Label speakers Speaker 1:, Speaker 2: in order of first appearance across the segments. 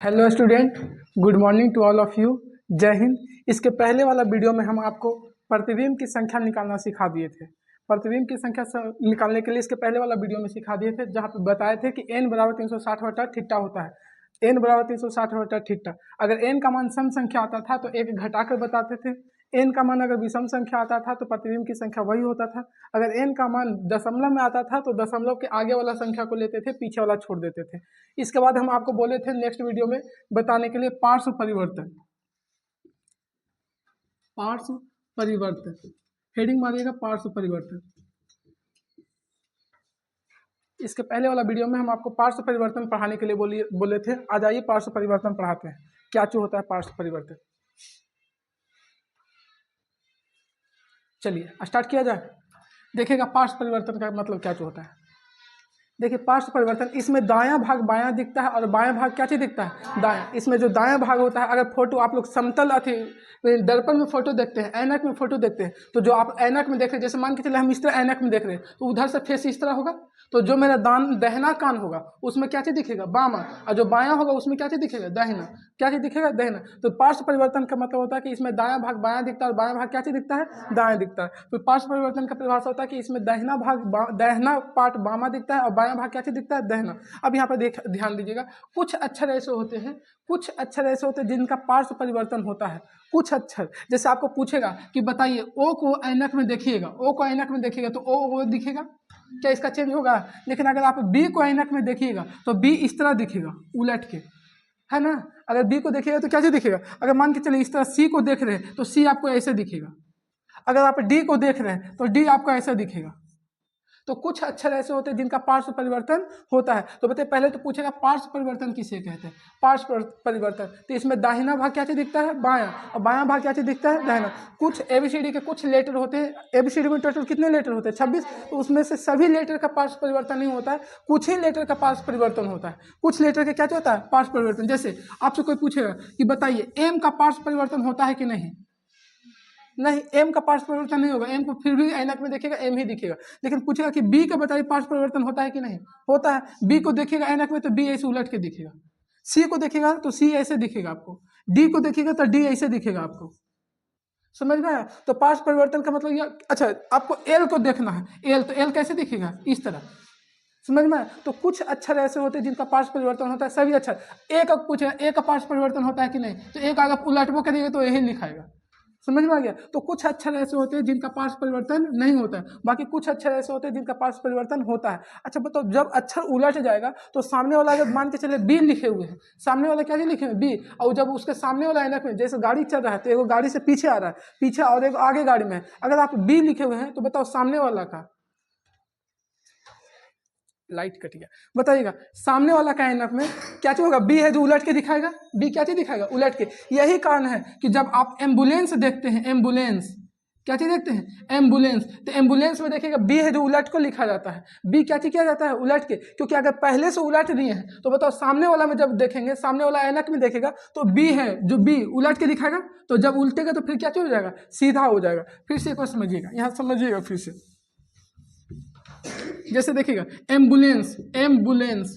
Speaker 1: Hello student, good morning to all of you. जय हिंद। इसके पहले वाला वीडियो में हम आपको प्रतिबिंब की संख्या निकालना सिखा दिए थे। प्रतिबिंब की संख्या निकालने के लिए इसके पहले वाला वीडियो में सिखा दिए थे, जहाँ पे बताए थे कि n बराबर 360 बटा थीटा होता है। n बराबर 360 बटा थीटा। अगर n का मान सम संख्या आता था तो एक घटाकर बताते थे। n का मान अगर विषम संख्या आता था तो प्रतिबिंब की संख्या वही होता था। अगर n का मान दशमलव में आता था तो दशमलव के आगे वाला संख्या को लेते थे, पीछे वाला छोड़ देते थे। इसके बाद हम आपको बोले थे नेक्स्ट वीडियो में बताने के लिए पार्श्व परिवर्तन। पार्श्व परिवर्तन हेडिंग मारिएगा, पार्श्व परिवर्तन। इसके पहले वाला वीडियो में हम आपको पार्श्व परिवर्तन पढ़ाने के लिए बोले थे। आज आइए पार्श्व परिवर्तन पढ़ाते हैं। क्या चीज होता है पार्श्व परिवर्तन, चलिए स्टार्ट किया जाए। देखिएगा पार्श्व परिवर्तन का मतलब क्या चीज होता है। देखिए पार्श्व परिवर्तन, इसमें दायां भाग बायां दिखता है और बायां भाग क्या चीज दिखता है, दायां। इसमें जो दायां भाग होता है, अगर फोटो आप लोग समतल अथी दर्पण में फोटो देखते हैं, ऐनक में फोटो देखते हैं, तो जो आप ऐनक में देख रहे हैं, जैसे मान के चले हम इस तरह ऐनक में देख रहे हैं, तो उधर से फेस इस तरह होगा, तो जो मेरा दहना कान होगा उसमें क्या चीज दिखेगा, बामा, और जो बायां होगा उसमें क्या चीज दिखेगा, दाहिना। क्या चीज दिखेगा, दाहिना। तो पार्श्व परिवर्तन का मतलब होता है कि इसमें दायां भाग बायां दिखता है और बायां भाग क्या चीज दिखता है, दायां दिखता है। तो पार्श्व परिवर्तन का परिभाषा होता है कि इसमें दाहिना भाग दाहिना पार्ट बामा दिखता है और बायां भाग क्या चीज दिखता है, दाहिना। अब यहाँ पर ध्यान दीजिएगा, कुछ अक्षर ऐसे होते हैं, कुछ अक्षर ऐसे होते हैं जिनका पार्श्व परिवर्तन होता है। कुछ अक्षर, जैसे आपको पूछेगा कि बताइए ओ को ऐनक में देखिएगा, ओ को ऐनक में देखिएगा तो ओ दिखेगा, क्या इसका चेंज होगा। लेकिन अगर आप बी को ऐनक में देखिएगा तो बी इस तरह दिखेगा उलट के, है ना। अगर बी को देखिएगा तो क्या चीज दिखेगा, अगर मान के चलिए इस तरह सी को देख रहे हैं तो सी आपको ऐसे दिखेगा। अगर आप डी को देख रहे हैं तो डी आपको ऐसे दिखेगा। तो कुछ अक्षर ऐसे होते हैं जिनका पार्श्व परिवर्तन होता है। तो बताइए, पहले तो पूछेगा पार्श्व परिवर्तन किसे कहते हैं। पार्श्व परिवर्तन, तो इसमें दाहिना भाग क्या चीज दिखता है, बायां, और बायां भाग क्या चीज दिखता है, दाहिना। कुछ एबीसीडी के कुछ लेटर होते हैं, एबीसीडी में टोटल कितने लेटर होते हैं, 26। तो उसमें से सभी लेटर का पार्श्व परिवर्तन नहीं होता है, कुछ ही लेटर का पार्श्व परिवर्तन होता है। कुछ लेटर का क्या होता है, पार्श्व परिवर्तन। जैसे आपसे कोई पूछेगा कि बताइए एम का पार्श्व परिवर्तन होता है कि नहीं, नहीं, एम का पार्श्व परिवर्तन नहीं होगा। एम को फिर भी ऐनक में देखिएगा एम ही दिखेगा। लेकिन पूछेगा कि बी का बताइए पार्श्व परिवर्तन होता है कि नहीं, होता है। बी को देखिएगा ऐनक में तो बी ऐसे उलट के दिखेगा। सी को देखिएगा तो सी ऐसे दिखेगा आपको। डी को देखिएगा तो डी ऐसे दिखेगा आपको। समझ में आया। तो पार्श्व परिवर्तन का मतलब यह, अच्छा आपको एल को देखना है, एल तो एल कैसे दिखेगा, इस तरह। समझ में आया। तो कुछ अक्षर ऐसे होते हैं जिनका पार्श्व परिवर्तन होता है, सभी अक्षर। एक पूछेगा ए का पार्श्व परिवर्तन होता है कि नहीं, तो एक अगर उलटबो करेगा तो यही लिखाएगा। समझ में आ गया। तो कुछ अक्षर ऐसे होते हैं जिनका पार्श्व परिवर्तन नहीं होता है, बाकी कुछ अक्षर ऐसे होते हैं जिनका पार्श्व परिवर्तन होता है। अच्छा बताओ, जब अक्षर उलट जाएगा तो सामने वाला, अगर मान के चले बी लिखे हुए हैं, सामने वाला क्या लिखे हुए बी, और जब उसके सामने वाला ऐनक में, जैसे गाड़ी चल रहा है तो एगो गाड़ी से पीछे आ रहा है, पीछे और एक आगे गाड़ी में, अगर आप बी लिखे हुए हैं तो बताओ सामने वाला का, लाइट कट गया, बताइएगा सामने वाला का ऐनक में क्या चीज होगा, बी है जो उलट के दिखाएगा, बी क्या चीज दिखाएगा, उलट के। यही कारण है कि जब आप एम्बुलेंस देखते हैं, एम्बुलेंस क्या चीज देखते हैं, एम्बुलेंस, तो एम्बुलेंस में देखिएगा बी है जो उलट को लिखा जाता है, बी क्या चीज किया जाता है, उलट के। क्योंकि अगर पहले से उलट दिए हैं तो बताओ सामने वाला में जब देखेंगे, सामने वाला ऐनक में देखेगा तो बी है जो बी उलट के दिखाएगा, तो जब उल्टेगा तो फिर क्या चीज हो जाएगा, सीधा हो जाएगा। फिर से एक बार समझिएगा, यहाँ समझिएगा फिर से। जैसे देखिएगा एम्बुलेंस, एम्बुलेंस,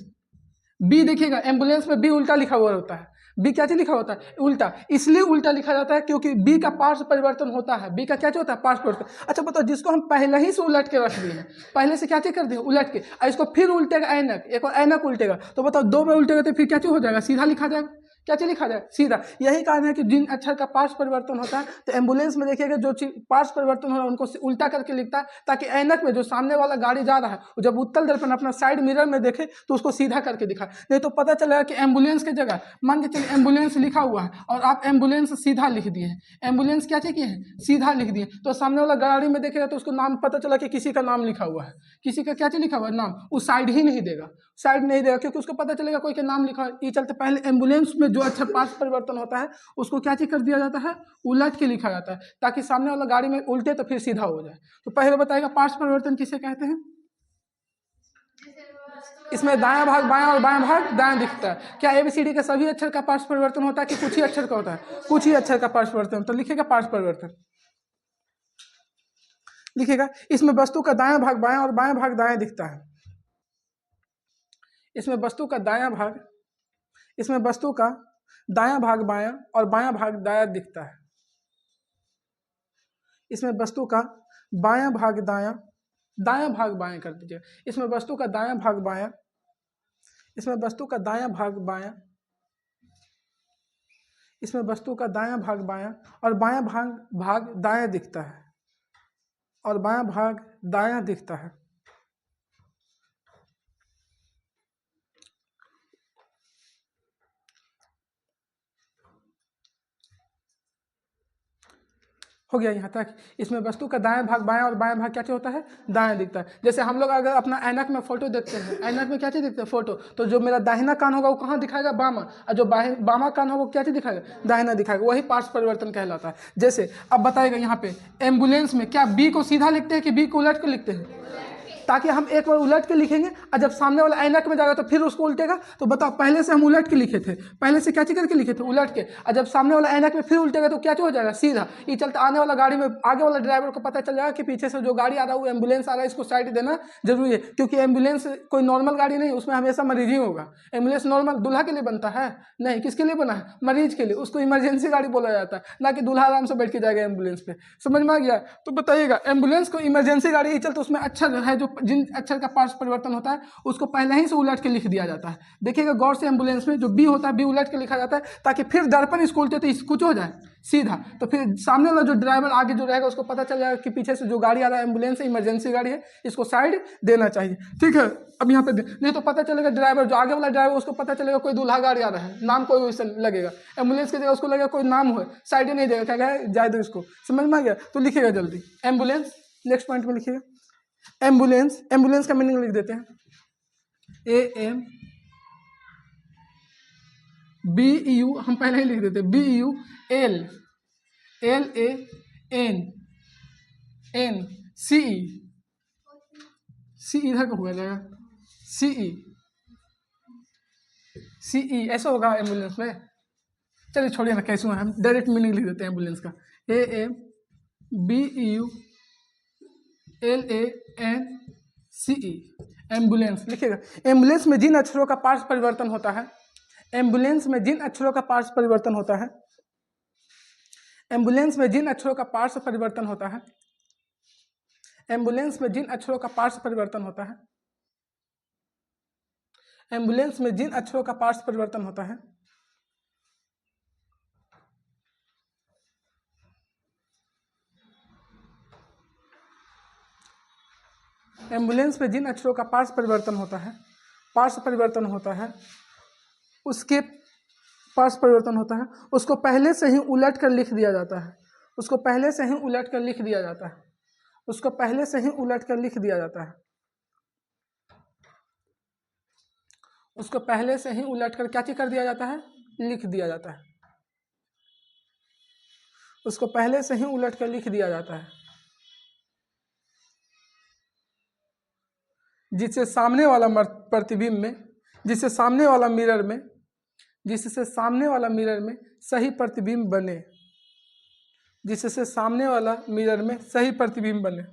Speaker 1: बी देखिएगा एम्बुलेंस में बी उल्टा लिखा हुआ होता है, बी क्या चीज लिखा होता है, उल्टा। इसलिए उल्टा लिखा जाता है क्योंकि बी का पार्श्व परिवर्तन होता है, बी का क्या होता है, पार्श्व परिवर्तन। अच्छा बताओ, जिसको हम पहले ही से उलट के रख दिए हैं, पहले से क्या चीज कर दिए, उलट के, और इसको फिर उल्टेगा ऐनक, एक और ऐनक उल्टेगा, तो बताओ दो में उल्टेगा तो फिर क्या चीज हो जाएगा, सीधा लिखा जाएगा। क्या चीज लिखा जाए, सीधा। यही कारण है कि जिन अक्षर का पार्श्व परिवर्तन होता है, तो एम्बुलेंस में देखिएगा जो चीज पार्श्व परिवर्तन हो रहा है उनको उल्टा करके लिखता है, ताकि ऐनक में जो सामने वाला गाड़ी जा रहा है जब उत्तल दर्पण अपना साइड मिरर में देखे तो उसको सीधा करके दिखाए। नहीं तो पता चलेगा कि एम्बुलेंस की जगह मान के चलिए एम्बुलेंस लिखा हुआ है और आप एम्बुलेंस सीधा लिख दिए हैं, एम्बुलेंस क्या चाहिए है, सीधा लिख दिए, तो सामने वाला गाड़ी में देखेगा तो उसको नाम पता चला कि किसी का नाम लिखा हुआ है, किसी का क्या चीज लिखा हुआ है, नाम, उस साइड ही नहीं देगा, साइड नहीं देगा, क्योंकि उसको पता चलेगा कोई के नाम लिखा है। ये चलते पहले एम्बुलेंस में जो अच्छा पार्श्व परिवर्तन होता है उसको क्या चीज कर दिया जाता है, उलट के लिखा जाता है, ताकि सामने वाला गाड़ी में उल्टे तो फिर सीधा हो जाए। तो पहले बताएगा पार्श्व परिवर्तन किसे कहते हैं। इसमें दायां भाग बायां और बायां भाग दायां दिखता है। क्या एबीसीडी के सभी अक्षर का पार्श्व परिवर्तन होता है कि कुछ ही अक्षर का होता है, कुछ ही अक्षर का पार्श्व परिवर्तन, तो लिखेगा पार्श्व परिवर्तन, लिखेगा। इसमें वस्तु का दायां भाग बायां और बायां भाग दायां दिखता है, इसमें वस्तु का दायां भाग, इसमें वस्तु का दायां भाग बायां और बायां भाग दायां दिखता है। इसमें वस्तु का बायां भाग दायां, दायां भाग बायां कर दीजिए। इसमें वस्तु का दायां भाग बायां, इसमें वस्तु का दायां भाग बायां, इसमें वस्तु का दायां भाग बायां और बायां भाग दायां दिखता है, और बायां भाग दायां दिखता है। हो गया यहाँ तक। इसमें वस्तु का दायां भाग बायां और बायां भाग क्या चीज होता है, दायां दिखता है। जैसे हम लोग अगर अपना ऐनक में फोटो देखते हैं, ऐनक में क्या चीज दिखता है, फोटो, तो जो मेरा दाहिना कान होगा वो कहाँ दिखाएगा, बामा, और जो बामा कान होगा वो क्या चीज दिखाएगा, दाहिना दिखाएगा। वही पार्श्व परिवर्तन कहलाता है। जैसे अब बताएगा यहाँ पे एम्बुलेंस में क्या बी को सीधा लिखते हैं कि बी को उलट के लिखते हैं, ताकि हम एक बार उलट के लिखेंगे और जब सामने वाला ऐनक में जाएगा तो फिर उसको उल्टेगा। तो बताओ, पहले से हम उलट के लिखे थे, पहले से क्या चीज करके लिखे थे, उलट के, और जब सामने वाला ऐनक में फिर उल्टेगा तो क्या हो जाएगा, सीधा। ये चलते आने वाला गाड़ी में आगे वाला ड्राइवर को पता चल जाएगा कि पीछे से जो गाड़ी आ रहा है वो एम्बुलेंस आ रहा है, इसको साइड देना जरूरी है। क्योंकि एम्बुलेंस कोई नॉर्मल गाड़ी नहीं, उसमें हमेशा मरीज ही होगा। एम्बुलेंस नॉर्मल दूल्हा के लिए बनता है नहीं, किसके लिए बना है, मरीज के लिए। उसको इमरजेंसी गाड़ी बोला जाता है, ना कि दूल्हा आराम से बैठ के जाएगा एम्बुलेंस पे। समझ में आ गया। तो बताइएगा एम्बुलेंस को इमरजेंसी गाड़ी ही चलते उसमें अक्षर है, जो जिन अक्षर का पार्श्व परिवर्तन होता है उसको पहले ही से उलट के लिख दिया जाता है। देखिएगा गौर से, एम्बुलेंस में जो बी होता है बी उलट के लिखा जाता है, ताकि फिर दर्पण इसको उल्टे तो इसको हो जाए सीधा, तो फिर सामने वाला जो ड्राइवर आगे जो रहेगा उसको पता चल जाएगा कि पीछे से जो गाड़ी आ रहा है एम्बुलेंस है, इमरजेंसी गाड़ी है, इसको साइड देना चाहिए। ठीक है, अब यहाँ पे नहीं तो पता चलेगा ड्राइवर, जो आगे वाला ड्राइवर उसको पता चलेगा कोई दूल्हा गाड़ी आ रहा है, नाम कोई वैसे लगेगा, एम्बुलेंस की जगह उसको लगेगा कोई नाम हो, साइड ही नहीं देगा, क्या कहेगा जाए दो इसको। समझ में आ गया। तो लिखिएगा जल्दी एम्बुलेंस, नेक्स्ट पॉइंट में लिखिएगा एम्बुलेंस। एम्बुलेंस का मीनिंग लिख देते हैं, AMBU, हम पहले ही लिख देते BULLANCE, सी इधर का होगा जाएगा, CE ऐसा होगा एम्बुलेंस में। चलिए छोड़िए ना, कैसे हम डायरेक्ट मीनिंग लिख देते हैं एम्बुलेंस का, AMBULANCE, एम्बुलेंस लिखिएगा। एम्बुलेंस में जिन अक्षरों का पार्श्व परिवर्तन होता है, एम्बुलेंस में जिन अक्षरों का पार्श्व परिवर्तन होता है, एम्बुलेंस में जिन अक्षरों का पार्श्व परिवर्तन होता है, एम्बुलेंस में जिन अक्षरों का पार्श्व परिवर्तन होता है, एम्बुलेंस में जिन अक्षरों का पार्श्व परिवर्तन होता है, एम्बुलेंस में जिन अक्षरों का पार्श्व परिवर्तन होता है, पार्श्व परिवर्तन होता है, उसके पार्श्व परिवर्तन होता है, उसको पहले से ही उलट कर लिख दिया जाता है, उसको पहले से ही उलट कर लिख दिया जाता है, उसको पहले से ही उलट कर लिख दिया जाता है, उसको पहले से ही उलट कर क्या चीज कर दिया जाता है, लिख दिया जाता है, उसको पहले से ही उलट कर लिख दिया जाता है, जिससे सामने वाला प्रतिबिंब में, जिससे सामने वाला मिरर में, जिससे सामने वाला मिरर में सही प्रतिबिंब बने, जिससे सामने वाला मिरर में सही प्रतिबिंब बने,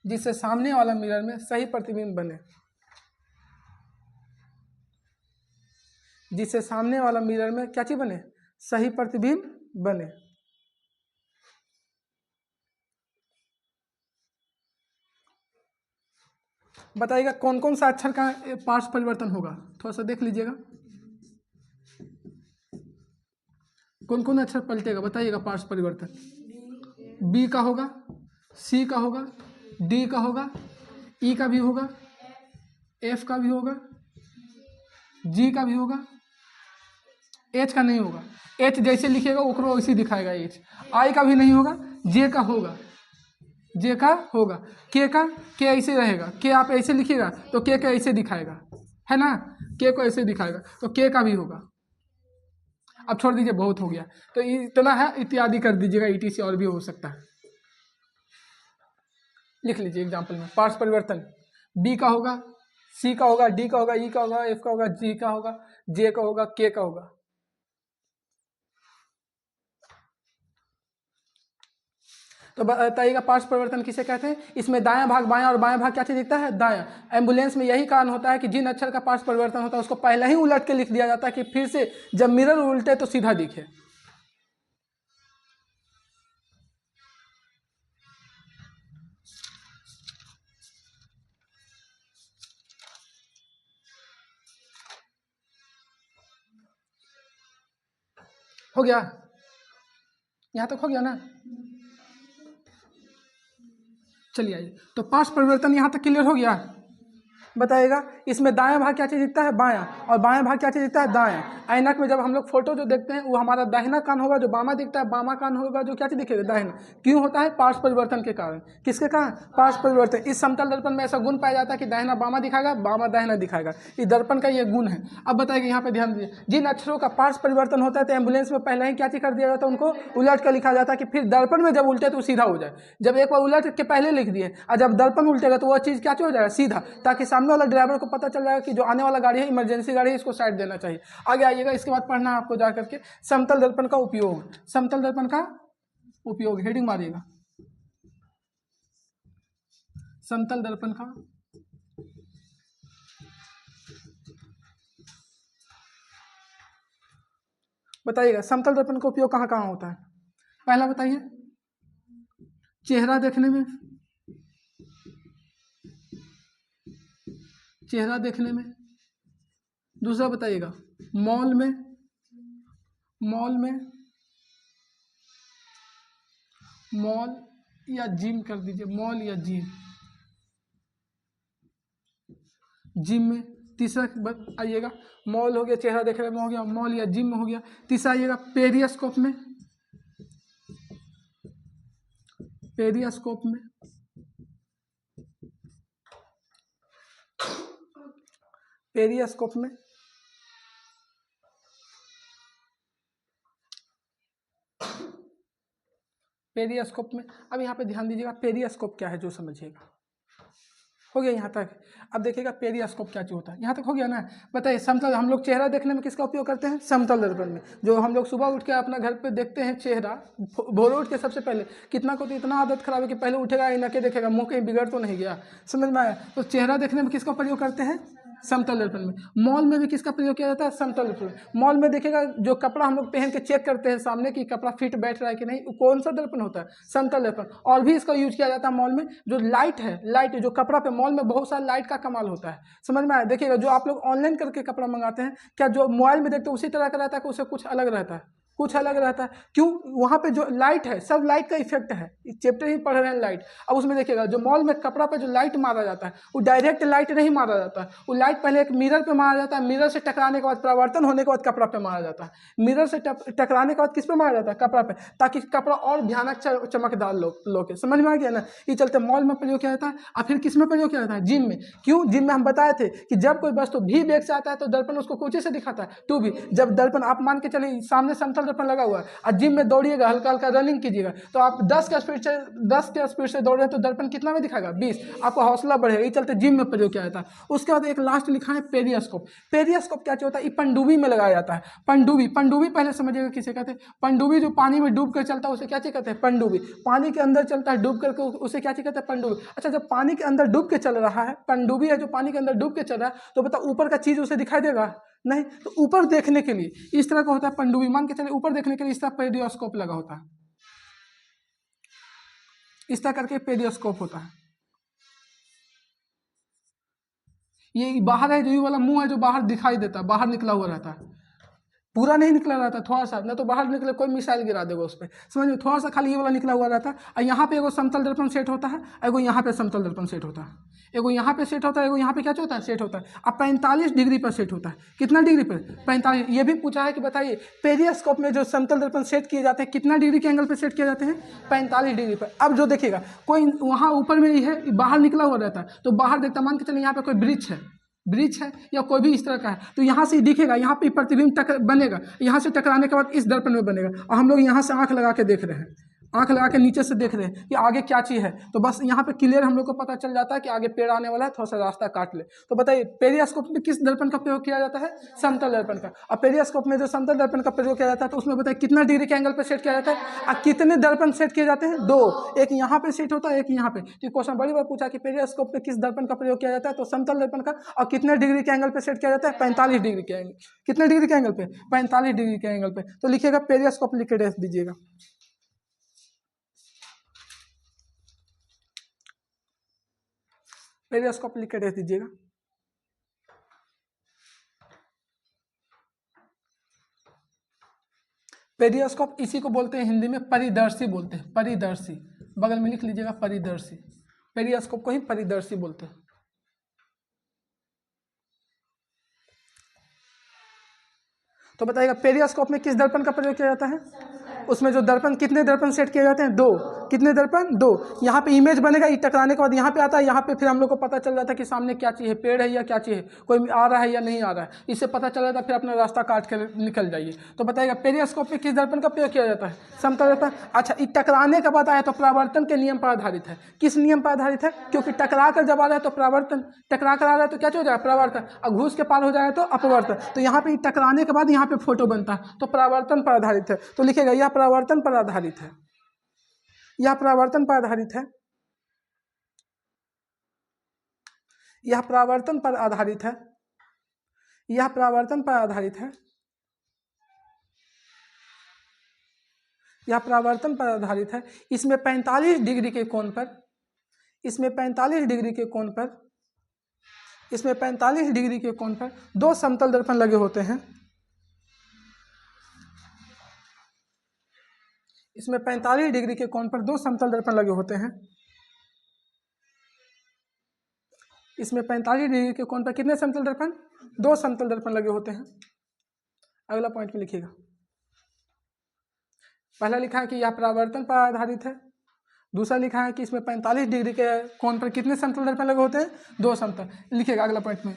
Speaker 1: जिससे सामने वाला मिरर में सही प्रतिबिंब बने, जिससे सामने वाला मिरर में क्या चीज बने, सही प्रतिबिंब बने। बताइएगा कौन कौन सा अक्षर का पार्श्व परिवर्तन होगा, थोड़ा सा देख लीजिएगा, कौन कौन अक्षर पलटेगा, बताइएगा पार्श्व परिवर्तन। बी का होगा, सी का होगा, डी का होगा, ई का भी होगा, एफ का भी होगा, जी का भी होगा, एच का नहीं होगा, एच जैसे लिखिएगा उकरो वैसे दिखाएगा एच। आई का भी नहीं होगा, जे का होगा, जे का होगा, के ऐसे रहेगा, के आप ऐसे लिखिएगा तो के ऐसे दिखाएगा, है ना, के को ऐसे दिखाएगा, तो के का भी होगा। अब छोड़ दीजिए, बहुत हो गया, तो इतना है, इत्यादि कर दीजिएगा, ETC और भी हो सकता है। लिख लीजिए एग्जाम्पल में पार्श्व परिवर्तन, बी का होगा, सी का होगा, डी का होगा, ई का होगा, एफ का होगा, जी का होगा, जे का होगा, के का होगा। तो बताइएगा पार्श्व परिवर्तन किसे कहते हैं? इसमें दायां भाग बायां और बायां भाग क्या चीज़ दिखता है? दायां। एम्बुलेंस में यही कारण होता है कि जिन अक्षर का पार्श्व परिवर्तन होता है उसको पहले ही उलट के लिख दिया जाता है कि फिर से जब मिरर उल्टे तो सीधा दिखे। हो गया? यहां तक हो गया ना? चलिए आइए, तो पार्श्व परिवर्तन यहां तक क्लियर हो गया। बताइएगा इसमें दायां भाग क्या चीज़ दिखता है? बायां। और बायां भाग क्या चीज़ दिखता है? दायां। ऐनक में जब हम लोग फोटो जो देखते हैं वो हमारा दाहिना कान होगा जो बामा दिखता है, बामा कान होगा जो क्या चीज़ दिखेगा? दाहिना। क्यों होता है? पार्श्व परिवर्तन के कारण। किसके कारण? पार्श्व परिवर्तन। इस समतल दर्पण में ऐसा गुण पाया जाता है कि दाहिना बामा दिखाएगा, बामा दाहिना दिखाएगा। इस दर्पण का ये गुण है। अब बताइए यहाँ पे ध्यान दीजिए, जिन अक्षरों का पार्श्व परिवर्तन होता है तो एम्बुलेंस में पहले ही क्या चीज़ कर दिया जाता है? उनको उलट कर लिखा जाता है कि फिर दर्पण में जब उल्टे तो सीधा हो जाए। जब एक बार उलट के पहले लिख दिए और जब दर्पण उल्टेगा तो वह चीज़ क्या हो जाएगा? सीधा, ताकि सामने वाला ड्राइवर को पता चल जाएगा कि जो आने वाला गाड़ी है इमरजेंसी गाड़ी है, इसको साइड देना चाहिए। आगे आइएगा, इसके बाद पढ़ना आपको जा करके समतल दर्पण का उपयोग। समतल दर्पण का उपयोग, हेडिंग मारिएगा, समतल दर्पण का बताइएगा समतल दर्पण का उपयोग कहाँ कहाँ होता है? पहला बताइए, चेहरा देखने में, चेहरा देखने में। दूसरा बताइएगा मॉल में, मॉल में, मॉल या जिम कर दीजिए, मॉल या जिम, जिम में। तीसरा आइएगा, मॉल हो गया, चेहरा देखने में हो गया, मॉल या जिम में हो गया। तीसरा आइएगा पेरियोस्कोप में, पेरियोस्कोप में, पेरियोस्कोप में। पेरियोस्कोप में। अब यहाँ पे ध्यान दीजिएगा पेरियोस्कोप क्या है जो समझिएगा। हो गया यहाँ तक? अब देखिएगा पेरियोस्कोप क्या चीज़ होता है। यहाँ तक हो गया ना? बताइए समतल, हम लोग चेहरा देखने में किसका उपयोग करते हैं? समतल दर्पण में। जो हम लोग सुबह उठ के अपना घर पे देखते हैं चेहरा, भोर उठ के सबसे पहले कितना को तो इतना आदत खराब है कि पहले उठेगा आईना के देखेगा मुँह कहीं बिगड़ तो नहीं गया। समझ में आया? तो चेहरा देखने में किसका प्रयोग करते हैं? समतल दर्पण में। मॉल में भी किसका प्रयोग किया जाता है? समतल दर्पण। मॉल में देखिएगा जो कपड़ा हम लोग पहन के चेक करते हैं सामने कि कपड़ा फिट बैठ रहा है कि नहीं, कौन सा दर्पण होता है? समतल दर्पण। और भी इसका यूज किया जाता है मॉल में, जो लाइट है, लाइट जो कपड़ा पे, मॉल में बहुत सारा लाइट का कमाल होता है। समझ में आया? देखिएगा जो आप लोग ऑनलाइन करके कपड़ा मंगाते हैं, क्या जो मोबाइल में देखते हैं उसी तरह का रहता है कि उससे कुछ अलग रहता है? कुछ अलग रहता है। क्यों? वहाँ पे जो लाइट है सब लाइट का इफेक्ट है। चैप्टर ही पढ़ रहे हैं लाइट। अब उसमें देखिएगा जो मॉल में कपड़ा पे जो लाइट मारा जाता है वो डायरेक्ट लाइट नहीं मारा जाता है, वो लाइट पहले एक मिरर पे मारा जाता है, मिरर से टकराने के बाद परावर्तन होने के बाद कपड़ा पे मारा जाता है। मिरर से टकराने के बाद किस पे मारा जाता है? कपड़ा पे, ताकि कपड़ा और भयानक चमकदार लोग। समझ में आ गया ना? ये चलते मॉल में प्रयोग किया जाता है। और फिर किस में प्रयोग किया जाता है? जिम में। क्यों? जिम में हम बताए थे कि जब कोई वस्तु भी वेग से आता है तो दर्पण उसको कुछ से दिखाता है, टू भी। जब दर्पण आप मान के चलिए सामने समतल दर्पण लगा हुआ है, जिम में दौड़िएगा, हल्का हल्का रनिंग कीजिएगा, तो आप 10 के स्पीड से दौड़ रहे हैं तो दर्पण कितना में दिखाएगा? 20। आपको हौसला बढ़ेगा। ये चलते जिम में प्रयोग किया जाता है। उसके बाद एक लास्ट लिखा है पेरियोस्कोप। पेरियोस्कोप क्या होता है? ये पनडुब्बी में लगाया जाता है। पनडुब्बी, पनडुब्बी पहले समझिएगा किसे कहते हैं? पनडुब्बी जो पानी में डूब कर चलता है उसे क्या चीज कहते हैं? पनडुब्बी। पानी के अंदर चलता है डूब करके, उसे क्या चीज कहते हैं? पनडुब्बी। अच्छा, जब पानी के अंदर डूब के चल रहा है, पनडुब्बी है जो पानी के अंदर डूब के चल रहा है, तो बताओ ऊपर का चीज उसे दिखाई देगा? नहीं। तो ऊपर देखने के लिए इस तरह का होता है पनडुब्बी, मान के चलिए ऊपर देखने के लिए इस तरह पेरियोस्कोप लगा होता है, इस तरह करके पेरियोस्कोप होता है। ये बाहर है जो ये वाला मुंह है जो बाहर दिखाई देता है, बाहर निकला हुआ रहता है, पूरा नहीं निकला रहता, थोड़ा सा, ना तो बाहर निकले कोई मिसाइल गिरा देगा उस पर। समझ में? थोड़ा सा खाली ये वाला निकला हुआ रहता है। और यहाँ पे एगो समतल दर्पण सेट होता है, एगो यहाँ पे समतल दर्पण सेट होता है, एगो यहाँ पे सेट होता है, एगो यहाँ पे क्या होता है? सेट होता है। अब 45 डिग्री पर सेट होता है। कितना डिग्री पर? 45। ये भी पूछा है कि बताइए पेरियोस्कोप में जो समतल दर्पण सेट किए जाते हैं कितना डिग्री के एंगल पर सेट किए जाते हैं? 45 डिग्री पर। अब जो देखिएगा कोई वहाँ ऊपर में ही है, बाहर निकला हुआ रहता है, तो बाहर देखता, मान के चलिए यहाँ पे कोई ब्रिज है, ब्रिज है या कोई भी इस तरह का है, तो यहाँ से दिखेगा, यहाँ पे प्रतिबिंब बनेगा, यहाँ से टकराने के बाद इस दर्पण में बनेगा, और हम लोग यहाँ से आंख लगा के देख रहे हैं। आंख लगा के नीचे से देख रहे हैं कि आगे क्या चीज़ है, तो बस यहाँ पे क्लियर हम लोग को पता चल जाता है कि आगे पेड़ आने वाला है, थोड़ा सा रास्ता काट ले। तो बताइए पेरियोस्कोप में किस दर्पण का प्रयोग किया जाता है? समतल दर्पण का। और पेरियोस्कोप में जो समतल दर्पण का प्रयोग किया जाता है तो उसमें बताइए कितना डिग्री के एंगल पर सेट किया जाता है और कितने दर्पण सेट किए जाते हैं? 2, एक यहाँ पे सेट होता है, एक यहाँ पे। तो क्वेश्चन बड़ी बार पूछा कि पेरियोस्कोप में किस दर्पण का प्रयोग किया जाता है, तो समतल दर्पण का। और कितने डिग्री के एंगल पे सेट किया जाता है? 45 डिग्री के एंगल। कितने डिग्री के एंगल पे? 45 डिग्री के एंगल पे। तो लिखिएगा पेरियोस्कोप, लिख के रेस दीजिएगा। पेरियोस्कोप लिख के रेस दीजिएगा। पेरियोस्कोप इसी को बोलते हैं हिंदी में परिदर्शी बोलते हैं, परिदर्शी। बगल में लिख लीजिएगा परिदर्शी। पेरियोस्कोप को ही परिदर्शी बोलते हैं। तो बताइएगा पेरियोस्कोप में किस दर्पण का प्रयोग किया जाता है? उसमें जो दर्पण, कितने दर्पण सेट किए जाते हैं? 2। कितने दर्पण? 2। यहाँ पे इमेज बनेगा, ये टकराने के बाद यहाँ पे आता है, यहाँ पे फिर हम लोग को पता चल जाता है कि सामने क्या चीज़ है, पेड़ है या क्या चीज़ है, कोई आ रहा है या नहीं आ रहा है, इससे पता चल जाता है, फिर अपना रास्ता काट के निकल जाइए। तो बताइएगा पेरियोस्कोप में किस दर्पण का प्रयोग किया जाता है? समतल दर्पण। अच्छा, ये टकराने के बाद आया तो परावर्तन के नियम पर आधारित है। किस नियम पर आधारित है? क्योंकि टकरा कर जब आ रहा है तो परावर्तन, टकरा कर आ रहा है तो क्या हो जाएगा? परावर्तन। और घूस के पार हो जाएगा तो अपवर्तन। तो यहाँ पे टकराने के बाद यहाँ पे फोटो बनता है, तो परावर्तन पर आधारित है। तो लिखेगा यह परावर्तन पर आधारित है, यह परावर्तन पर आधारित है, यह परावर्तन पर आधारित है, यह परावर्तन पर आधारित है, यह परावर्तन पर आधारित है। इसमें 45 डिग्री के कोण पर, इसमें 45 डिग्री के कोण पर, इसमें 45 डिग्री के कोण पर 2 समतल दर्पण लगे होते हैं। इसमें 45 डिग्री के कोण पर 2 समतल दर्पण लगे होते हैं। इसमें 45 डिग्री के कोण पर कितने समतल दर्पण? 2 समतल दर्पण लगे होते हैं। अगला पॉइंट में लिखिएगा। पहला लिखा है कि यह परावर्तन पर आधारित है, दूसरा लिखा है कि इसमें 45 डिग्री के कोण पर कितने समतल दर्पण लगे होते हैं? 2 समतल। लिखिएगा अगला पॉइंट में,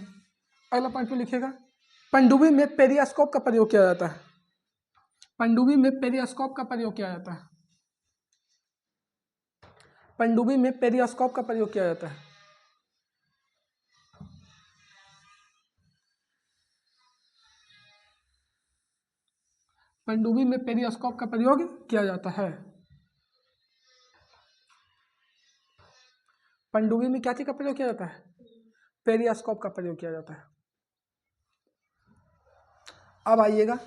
Speaker 1: अगला पॉइंट में लिखिएगा पनडुब्बी में पेरियोस्कोप का प्रयोग किया जाता है। पनडुब्बी में पेरियोस्कोप का प्रयोग किया जाता है। पनडुब्बी में पेरियोस्कोप का प्रयोग किया जाता है। पनडुब्बी में पेरियोस्कोप का प्रयोग किया जाता है। पनडुब्बी में क्या चीज का प्रयोग किया जाता है? पेरियोस्कोप का प्रयोग किया जाता है। अब आइएगा,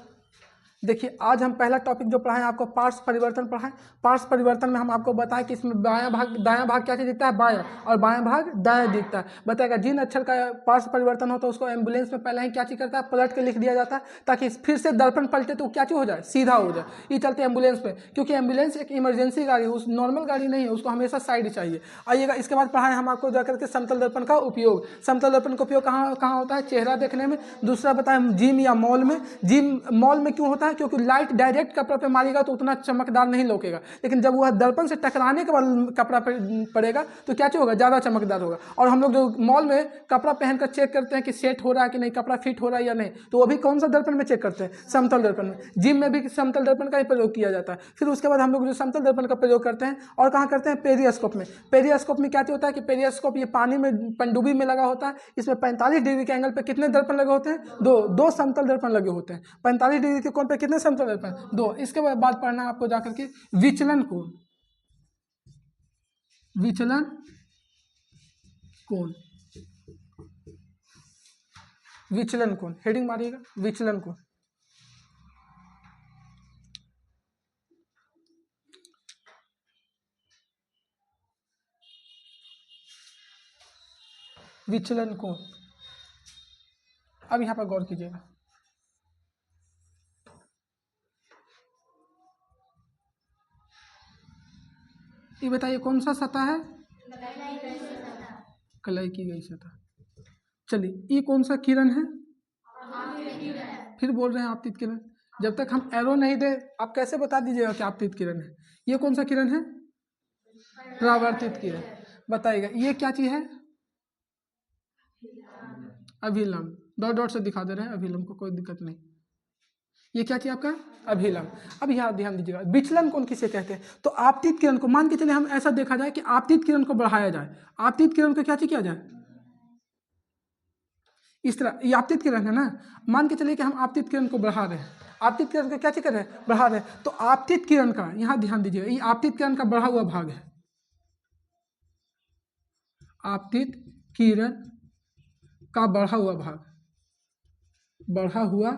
Speaker 1: देखिए आज हम पहला टॉपिक जो पढ़ाएं आपको पार्श्व परिवर्तन पढ़ाएं। पार्श्व परिवर्तन में हम आपको बताएं कि इसमें दायां भाग क्या चीज दिखता है? बायां, और बायां भाग दायां दिखता है। बताएगा जिन अक्षर का पार्श्व परिवर्तन होता है उसको एम्बुलेंस में पहले ही क्या चीज करता है? पलट के लिख दिया जाता है, ताकि फिर से दर्पण पलटे तो क्या चीज हो जाए? सीधा हो जाए। ये चलते एम्बुलेंस में, क्योंकि एम्बुलेंस एक इमरजेंसी गाड़ी है, उस नॉर्मल गाड़ी नहीं है, उसको हमेशा साइड चाहिए। आइएगा इसके बाद पढ़ाएं हम आपको जाकर के समतल दर्पण का उपयोग। समतल दर्पण का उपयोग कहाँ होता है? चेहरा देखने में। दूसरा बताएं जिम या मॉल में। जिम मॉल में क्यों होता है? क्योंकि लाइट डायरेक्ट कपड़ा पे मारेगा तो उतना चमकदार नहीं लोकेगा, लेकिन जब वह दर्पण से टकराने के बाद कपड़ा पड़ेगा तो क्या होगा? ज़्यादा चमकदार होगा। और हम लोग जो मॉल में कपड़ा पहनकर चेक करते हैं कि सेट हो रहा है कि नहीं, कपड़ा फिट हो रहा है या नहीं, तो वो भी कौन सा दर्पण में चेक करते हैं? समतल दर्पण में। जिम में भी समतल दर्पण का ही प्रयोग किया जाता है। फिर उसके बाद हम लोग जो समतल दर्पण का प्रयोग करते हैं और कहाँ करते हैं? पेरियोस्कोप में। पेरियोस्कोप में क्या होता है कि पेरियोस्कोप ये पानी में, पनडुब्बी में लगा होता है। इसमें 45 डिग्री के एंगल पे कितने दर्पण लगे होते हैं? 2 समतल दर्पण लगे होते हैं। 45 डिग्री के कोण पे कितने समतल दर्पण? 2। इसके बाद पढ़ना है आपको जाकर के विचलन कोण। विचलन कोण, विचलन कोण, हेडिंग मारिएगा विचलन कोण। विचलन कोण। अब यहां पर गौर कीजिएगा, ये बताइए कौन सा सतह है? कलाई की गई सतह। चलिए ये कौन सा किरण है? फिर बोल रहे हैं आपतित किरण। जब तक हम एरो नहीं दे आप कैसे बता दीजिएगा कि आपतित किरण है? ये कौन सा किरण है? परावर्तित किरण। बताइएगा ये क्या चीज है? अभिलंब। डॉट डॉट से दिखा दे रहे हैं अभिलंब को, कोई दिक्कत नहीं। ये क्या चाहिए आपका? अभिलंब। अब यहाँ ध्यान दीजिएगा, विचलन कोण किसे कहते हैं? तो आपतित किरण को, मान के चलिए हम ऐसा देखा जाए कि आपतित किरण को बढ़ाया जाए, आपतित किरण को क्या किया जाए? इस तरह, ये आपतित किरण है ना, मान के चलिए कि हम आपतित किरण को बढ़ा रहे हैं, आपतित किरण को क्या कर रहे हैं? बढ़ा रहे हैं। तो आपतित किरण का, यहाँ ध्यान दीजिएगा, ये आपतित किरण का बढ़ा हुआ भाग है, आपतित किरण का बढ़ा हुआ भाग, बढ़ा हुआ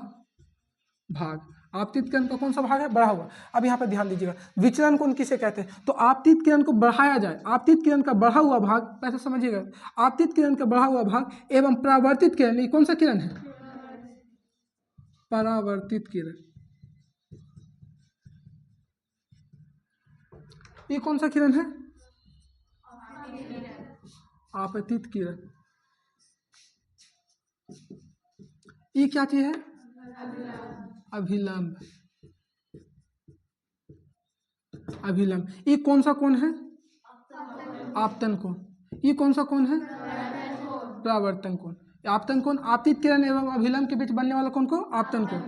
Speaker 1: भाग, आपतित किरण का कौन सा भाग है? बढ़ा हुआ। अब यहाँ पर ध्यान दीजिएगा, विचलन कोण किसे कहते हैं? तो आपतित किरण को बढ़ाया जाए, आपतित किरण का बढ़ा हुआ भाग, पैसा समझिएगा, आपतित किरण का बढ़ा हुआ भाग एवं परावर्तित किरण, ये कौन सा किरण है? परावर्तित किरण। ये कौन सा किरण है? आपतित किरण। ये क्या चीज है? अभिलंब। अभिलंब। ये कौन सा कोण है? आपतन कोण। ये कौन सा कोण है? परावर्तन कोण। आपतन कोण, आपतित किरण एवं अभिलंब के बीच बनने वाला कोण को आपतन कोण।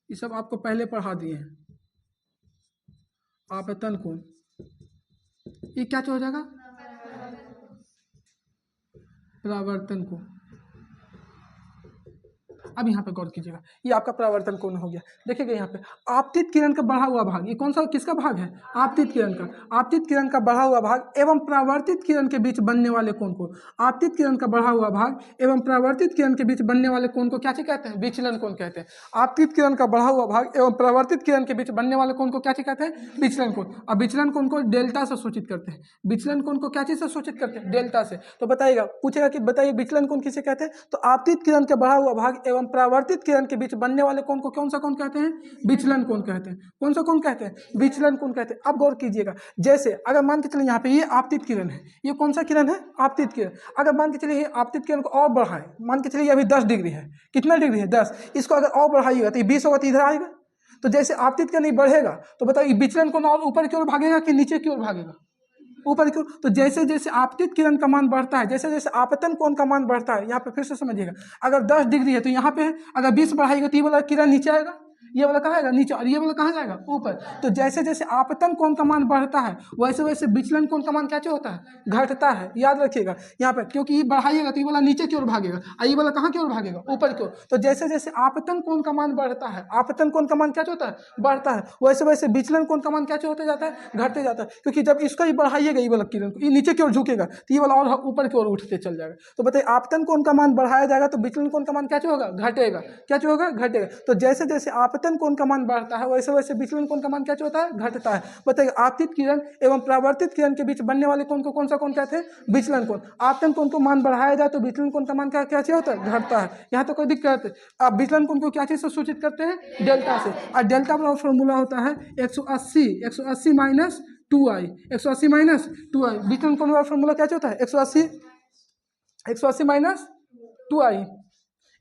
Speaker 1: ये सब आपको पहले पढ़ा दिए हैं। आपतन कोण, ये क्या हो जाएगा? परावर्तन कोण। अब यहाँ पे गौर कीजिएगा, ये आपका परावर्तन कोण हो गया। देखिएगा यहाँ पे आपतित किरण का बढ़ा हुआ भाग, ये कौन सा, किसका भाग है? आपतित किरण का। आपतित किरण का बढ़ा हुआ भाग एवं परावर्तित किरण के बीच बनने वाले कोण को, आपतित किरण का बढ़ा हुआ भाग एवं परावर्तित किरण के बीच बनने वाले कोण को क्या कहते हैं? विचलन कोण कहते हैं। आपतित किरण का बढ़ा हुआ भाग एवं परावर्तित किरण के बीच बनने वाले कोण को क्या कहते हैं? विचलन कोण। अब विचलन कोण को डेल्टा से सूचित करते हैं। विचलन कोण को क्या चीज से सूचित करते हैं? डेल्टा से। तो बताइएगा, पूछेगा कि बताइए विचलन कोण किसे कहते हैं? तो आपतित किरण का बढ़ा हुआ भाग एवं परावर्तित किरण के बीच बनने वाले कोण को कौन सा कोण कहते हैं? विचलन कोण कहते हैं। कौन सा कोण कहते हैं? विचलन कोण कहते हैं। अब गौर कीजिएगा, जैसे अगर मान के चलिए यहाँ पे ये आपतित किरण है, ये कौन सा किरण है? आपतित किरण। अगर मान के चलिए ये आपतित किरण को और बढ़ाएं, मान के चलिए अभी 10 डिग्री है, कितना डिग्री है? 10। इसको अगर और बढ़ाइएगा तो ये 20 होगा, तो इधर आएगा। तो जैसे आपतित किरण नहीं बढ़ेगा, तो बताइए विचलन कोण और ऊपर की ओर भागेगा कि नीचे की ओर भागेगा? ऊपर की ओर। तो जैसे जैसे आपतित किरण का मान बढ़ता है, जैसे जैसे आपतन कोण का मान बढ़ता है, यहाँ पे फिर से समझिएगा, अगर 10 डिग्री है तो यहाँ पे है, अगर 20 बढ़ाएगा तो ये वाला किरण नीचे आएगा, ये वाला कहाँ आएगा? नीचे, और ये वाला कहाँ जाएगा? ऊपर। तो जैसे जैसे आपतन कोण का मान बढ़ता है, वैसे वैसे विचलन कोण का मान क्या होता है? घटता है। याद रखिएगा यहाँ पर, क्योंकि ये बढ़ाइएगा तो ये वाला नीचे की ओर भागेगा, और ये वाला कहाँ की ओर भागेगा? ऊपर की ओर। तो जैसे जैसे आपतन कोण का मान बढ़ता है, आपतन कोण का मान क्या होता है? बढ़ता है, वैसे वैसे विचलन कोण का मान क्या होता जाता है? घटते जाता है। क्योंकि जब इसको ही बढ़ाइएगा, ये वाला किरण को, ये नीचे की ओर झुकेगा, तो ये वाला और ऊपर की ओर उठते चल जाएगा। तो बताइए आपतन कोण का मान बढ़ाया जाएगा तो विचलन कोण का मान क्या होगा? घटेगा। क्या होगा? घटेगा। तो जैसे जैसे आपतन कोण का मान बढ़ता है, वैसे वैसे विचलन कोण का मान क्या होता है? घटता है। बताइए आपतित किरण एवं परावर्तित किरण के बीच बनने वाले कोण को कौन सा कोण कहते हैं? विचलन कोण। आपतन कोण को मान बढ़ाया जाए तो विचलन कोण का मान क्या होता है? घटता है। यहाँ तो कोई दिक्कत है। आप विचलन कोण को क्या चीज से सूचित करते हैं? डेल्टा से। और डेल्टा का फॉर्मूला होता है 180 माइनस 2i, 180 माइनस 2i। विचलन कोण का फॉर्मूला क्या होता है? 180 माइनस 2i,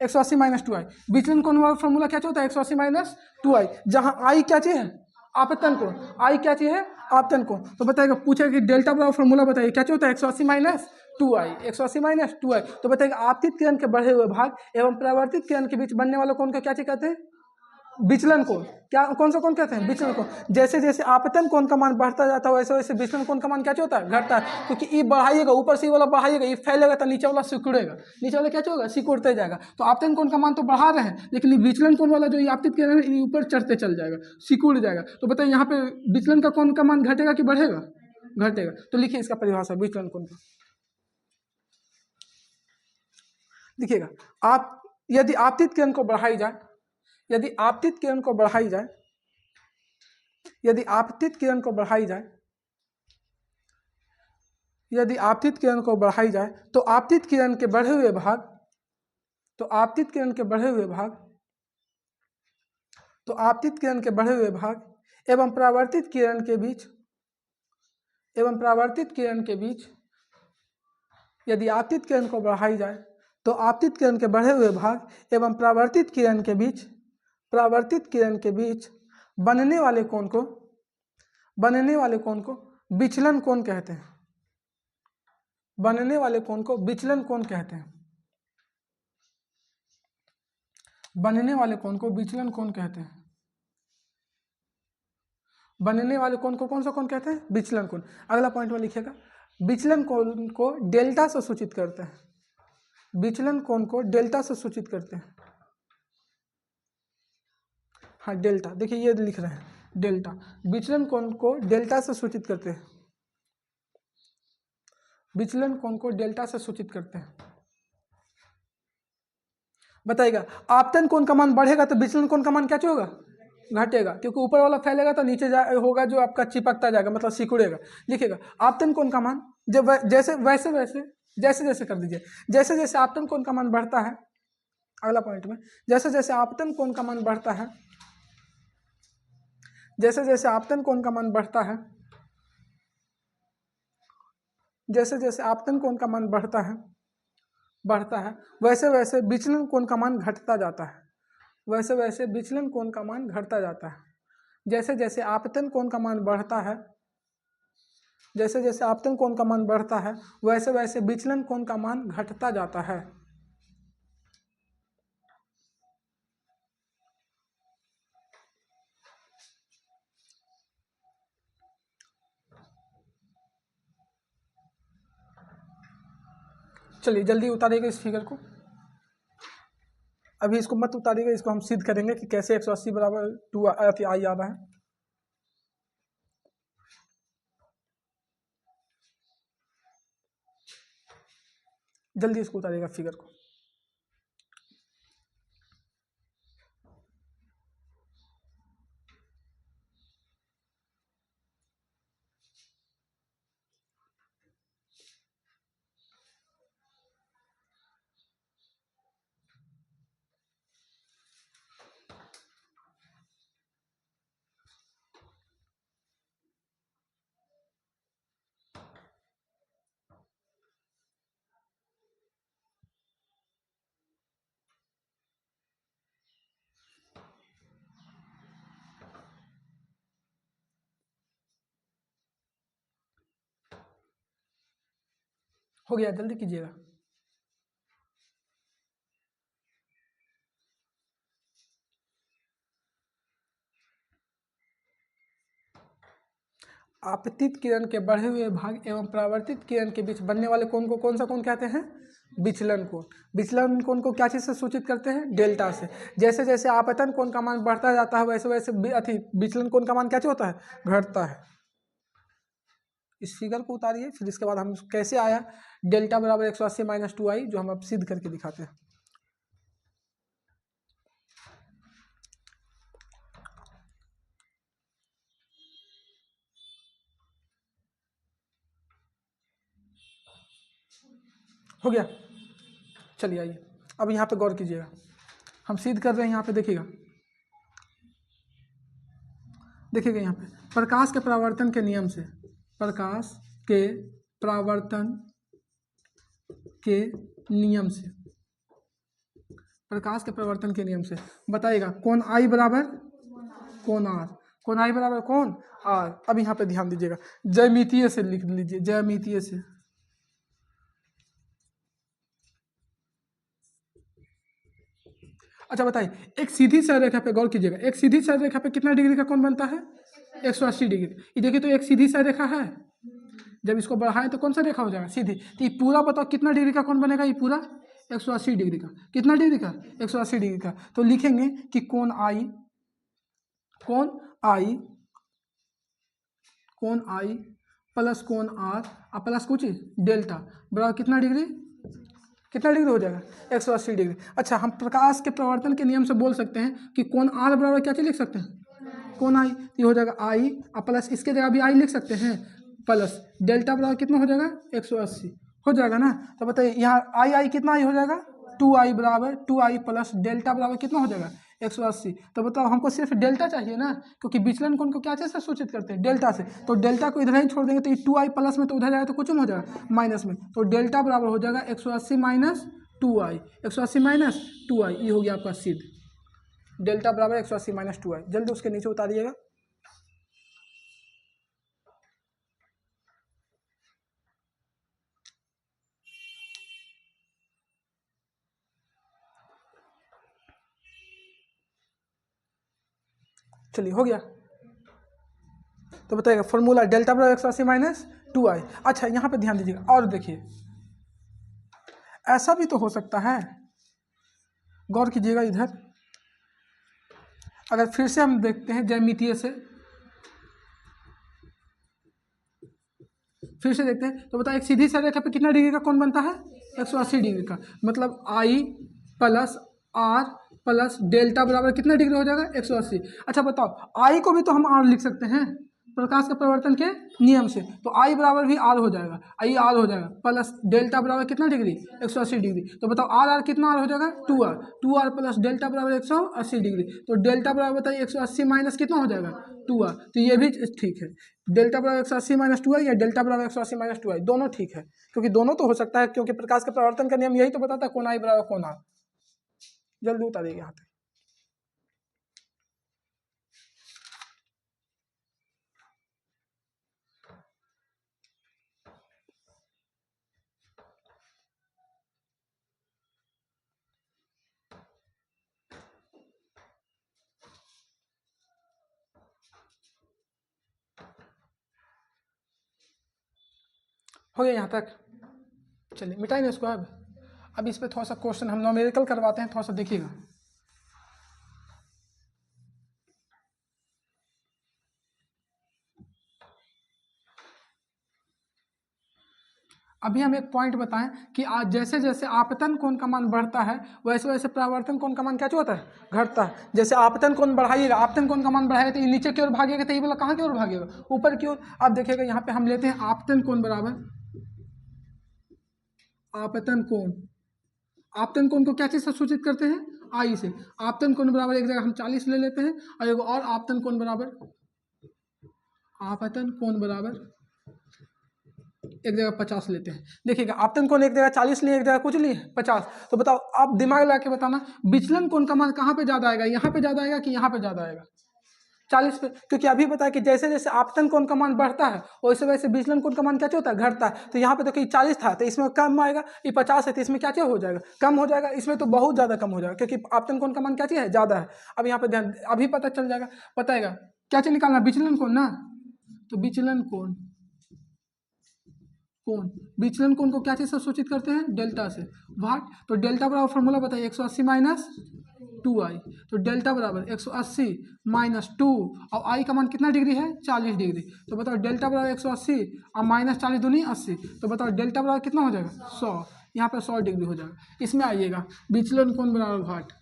Speaker 1: 180 माइनस 2i। विचलन कोण वाला फॉर्मूला क्या होता है? 180 माइनस 2i, जहां i क्या चीज है? आपतन कोण। i क्या चीज है? आपतन कोण। तो बताइएगा, पूछेगा कि डेल्टा वाला फॉर्मूला बताइए क्या होता है? 180 माइनस 2i, 180 माइनस 2i। तो बताइएगा आपतित किरण के बढ़े हुए भाग एवं परावर्तित किरण के बीच बनने वाला कोण को क्या कहते हैं? विचलन कोण। क्या, कौन सा कोण कहते हैं? विचलन कोण। जैसे जैसे आपतन कोण का मान बढ़ता जाता है, वैसे वैसे विचलन कोण का मान क्या होता है? घटता है। क्योंकि ये बढ़ाइएगा, ऊपर से ये वाला बढ़ाइएगा, ये फैलेगा तो नीचे वाला सिकुड़ेगा, नीचे वाला क्या होगा? सिकुड़ते जाएगा। तो आपतन कोण का मान तो बढ़ा रहे हैं, लेकिन विचलन कोण वाला जो ये आपतित किरण है, ये ऊपर चढ़ते चल जाएगा, सिकुड़ जाएगा। तो बताइए यहाँ पे विचलन का कोण का मान घटेगा कि बढ़ेगा? घटेगा। तो लिखिए इसका परिभाषा विचलन कोण का। देखिएगा, आप यदि आपतित किरण को बढ़ाई जाए, यदि आपतित किरण को बढ़ाई जाए, यदि आपतित किरण को बढ़ाई जाए, यदि आपतित किरण को बढ़ाई जाए, तो आपतित किरण के बढ़े हुए भाग, तो आपतित किरण के बढ़े हुए भाग, तो आपतित किरण के बढ़े हुए भाग एवं परावर्तित किरण के बीच, एवं परावर्तित किरण के बीच, यदि आपतित किरण को बढ़ाई जाए तो आपतित किरण के बढ़े हुए भाग एवं परावर्तित किरण के बीच, परावर्तित किरण के बीच बनने वाले कोण को, बनने वाले कोण को विचलन कोण कहते हैं। बनने वाले कोण को विचलन कोण कहते हैं। बनने वाले कोण को विचलन कोण कहते हैं। बनने वाले कोण को कौन सा कोण कहते हैं? विचलन कोण। अगला पॉइंट में लिखिएगा, विचलन कोण को डेल्टा से सूचित करते हैं। विचलन कोण को डेल्टा से सूचित करते हैं। हाँ डेल्टा, देखिए ये लिख रहे हैं डेल्टा, विचलन कोण को डेल्टा से सूचित करते हैं। विचलन कोण को डेल्टा से सूचित करते हैं। बताइएगा, आपतन कोण का मान बढ़ेगा तो विचलन कोण का मान क्या होगा? घटेगा, क्योंकि ऊपर वाला फैलेगा तो नीचे होगा जो आपका चिपकता जाएगा, मतलब सिकुड़ेगा। लिखिएगा, आपतन कोण का मान जब जैसे वैसे वैसे जैसे जैसे कर दीजिए, जैसे जैसे आपतन कोण का मान बढ़ता है, अगला पॉइंट में, जैसे जैसे आपतन कोण का मान बढ़ता है, जैसे जैसे आपतन कोण का मान बढ़ता है, जैसे जैसे आपतन कोण का मान बढ़ता है, वैसे वैसे विचलन कोण का मान घटता जाता है। वैसे वैसे विचलन कोण का मान घटता जाता है। जैसे जैसे आपतन कोण का मान बढ़ता है, जैसे जैसे आपतन कोण का मान बढ़ता है, वैसे वैसे विचलन कोण का मान घटता जाता है। चलिए जल्दी उतारिएगा इस फिगर को। अभी इसको मत उतारिएगा, इसको हम सिद्ध करेंगे कि कैसे 180 बराबर 2 आई आ रहा है। जल्दी इसको उतारिएगा फिगर को। हो गया, जल्दी कीजिएगा। आपतित किरण के बढ़े हुए भाग एवं परावर्तित किरण के बीच बनने वाले कोण को कौन सा कोण कहते हैं? विचलन कोण। विचलन कोण को क्या चीज से सूचित करते हैं? डेल्टा से। जैसे जैसे आपतन कोण का मान बढ़ता जाता है, वैसे वैसे विचलन कोण का मान क्या होता है? घटता है। इस फिगर को उतारिए, फिर इसके बाद हम कैसे आया डेल्टा बराबर 180 माइनस 2i, जो हम अब सिद्ध करके दिखाते हैं। हो गया, चलिए आइए अब यहाँ पे गौर कीजिएगा, हम सिद्ध कर रहे हैं। यहाँ पे देखिएगा, देखिएगा यहाँ पे प्रकाश के परावर्तन के नियम से, प्रकाश के परावर्तन के नियम से, प्रकाश के परिवर्तन के नियम से बताइएगा कोण आई बराबर कोण आर, कोण आई बराबर कोण आर। अब यहाँ पे ध्यान दीजिएगा, ज्यामितीय से लिख लीजिए, ज्यामितीय से। अच्छा बताइए, एक सीधी सरल रेखा पे गौर कीजिएगा, एक सीधी सरल रेखा पे कितना डिग्री का कोण बनता है? 180 डिग्री। ये देखिए तो एक सीधी सरल रेखा है, जब इसको बढ़ाएं तो कौन सा रेखा हो जाएगा? सीधी। तो ये पूरा बताओ कितना डिग्री का कोण बनेगा? ये पूरा 180 डिग्री का। कितना डिग्री का? 180 डिग्री का। तो लिखेंगे कि कोण आई, कोण आई, कोण आई प्लस कोण आर और प्लस कुछ डेल्टा बराबर कितना डिग्री? कितना डिग्री हो जाएगा? 180 डिग्री। अच्छा, हम प्रकाश के प्रवर्तन के नियम से बोल सकते हैं कि कोण आर बराबर क्या चीज लिख सकते हैं? कोण आई। ये हो जाएगा आई और प्लस इसके जगह भी आई लिख सकते हैं, प्लस डेल्टा बराबर कितना हो जाएगा? 180 हो जाएगा ना। तो बताइए यहाँ आई आई कितना आई हो जाएगा? 2i बराबर 2i प्लस डेल्टा बराबर कितना हो जाएगा? 180। तो बताओ हमको सिर्फ डेल्टा चाहिए ना, क्योंकि विचलन कोण को क्या चीज से सूचित करते हैं? डेल्टा से। तो डेल्टा को इधर ही छोड़ देंगे तो ये 2i प्लस में तो उधर जाएगा तो कुछ में हो जाएगा माइनस में। तो डेल्टा बराबर हो जाएगा 180 माइनस 2i, 180 माइनस 2i, ये हो गया आपका सिद्ध। डेल्टा बराबर 180 माइनस 2i। जल्दी उसके नीचे उतारिएगा। चलिए हो गया। तो बताइएगा फॉर्मूला डेल्टा बराबर 180 माइनस 2i। अच्छा यहाँ पे ध्यान दीजिएगा और देखिए, ऐसा भी तो हो सकता है, गौर कीजिएगा इधर, अगर फिर से हम देखते हैं ज्यामितीय से, फिर से देखते हैं तो बताइए एक सीधी रेखा पे कितना डिग्री का कोण बनता है? 180 डिग्री का। मतलब आई प्लस आर प्लस डेल्टा बराबर कितना डिग्री हो जाएगा? 180। अच्छा बताओ, आई को भी तो हम आर लिख सकते हैं प्रकाश के परिवर्तन के नियम से, तो आई बराबर भी आर हो जाएगा, आई आर हो जाएगा, प्लस डेल्टा बराबर कितना डिग्री? 180 डिग्री। तो बताओ आर आर कितना आर हो जाएगा? 2r, 2r प्लस डेल्टा बराबर 180 डिग्री। तो डेल्टा बराबर बताइए 180 माइनस कितना हो जाएगा? 2r। तो ये भी ठीक है, डेल्टा बराबर 180 माइनस 2i या डेल्टा बराबर 180 माइनस 2i, दोनों ठीक है, क्योंकि दोनों तो हो सकता है, क्योंकि प्रकाश के परिवर्तन का नियम यही तो बताता है कोण आई बराबर कोण आर। जल्दी उतारिए यहाँ पे। हो गया यहाँ तक? चलिए मिटाएंगे इसको। अब इस पे थोड़ा सा क्वेश्चन हम न्यूमेरिकल करवाते हैं, थोड़ा सा देखिएगा। अभी हम एक पॉइंट बताएं कि आज जैसे जैसे आपतन कोण का मान बढ़ता है वैसे वैसे परावर्तन कोण का मान क्या होता है? घटता है। जैसे आपतन कोण बढ़ाइएगा, आपतन कोण का मान बढ़ाएगा तो ये नीचे की ओर भागेगा, तो ये बोला कहाँ की ओर भागेगा? ऊपर की ओर। आप देखिएगा यहाँ पे हम लेते हैं आपतन कोण बराबर आपतन कोण। आपतन कोण को क्या चीज से सूचित करते हैं? आई से। आपतन कोण बराबर एक जगह हम 40 ले लेते हैं और एक और आपतन कोण बराबर आपतन कोण बराबर एक जगह 50 लेते हैं। देखिएगा आपतन कोण एक जगह 40 लिए, एक जगह कुछ लिए 50। तो बताओ आप दिमाग लगा के बताना, विचलन कोण का मान कहाँ पे ज्यादा आएगा? यहाँ पे ज्यादा आएगा कि यहाँ पे ज्यादा आएगा? 40 पे। क्योंकि अभी पता है कि जैसे जैसे आपतन कोण का मान बढ़ता है वैसे वैसे विचलन कोण का मान क्या होता है? घटता है। तो यहाँ पे देखिए 40 था तो इसमें कम आएगा, ये 50 है तो इसमें क्या हो जाएगा? कम हो जाएगा। इसमें तो बहुत ज्यादा कम हो जाएगा, क्योंकि आपतन कोण का मान क्या है? ज्यादा है। अब यहाँ पे ध्यान, अभी पता चल जाएगा, बताएगा क्या चीज निकालना? विचलन कोण ना। तो विचलन कोण, कोण, विचलन कोण को क्या चीज से सूचित करते हैं? डेल्टा से। वाट? तो डेल्टा बराबर फॉर्मूला बताइए 180 माइनस 2i। तो डेल्टा बराबर 180 माइनस 2 और आई का मान कितना डिग्री है? 40 डिग्री। तो बताओ डेल्टा बराबर 180 और माइनस 40 दूनी 80। तो बताओ डेल्टा बराबर कितना हो जाएगा? 100। यहाँ पे 100 डिग्री हो जाएगा। इसमें आइएगा विचलन कोण बराबर वाट।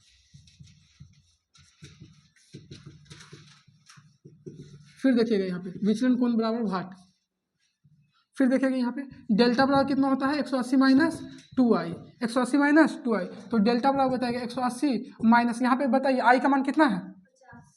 Speaker 1: फिर देखिएगा यहाँ पे विचलन कोण बराबर वाट। फिर देखिएगा यहाँ पे डेल्टा बराबर कितना होता है? 180 माइनस 2i। 180 minus 2i। तो डेल्टा बराबर बताइएगा 180 माइनस, यहाँ पे बताइए आई का मान कितना है?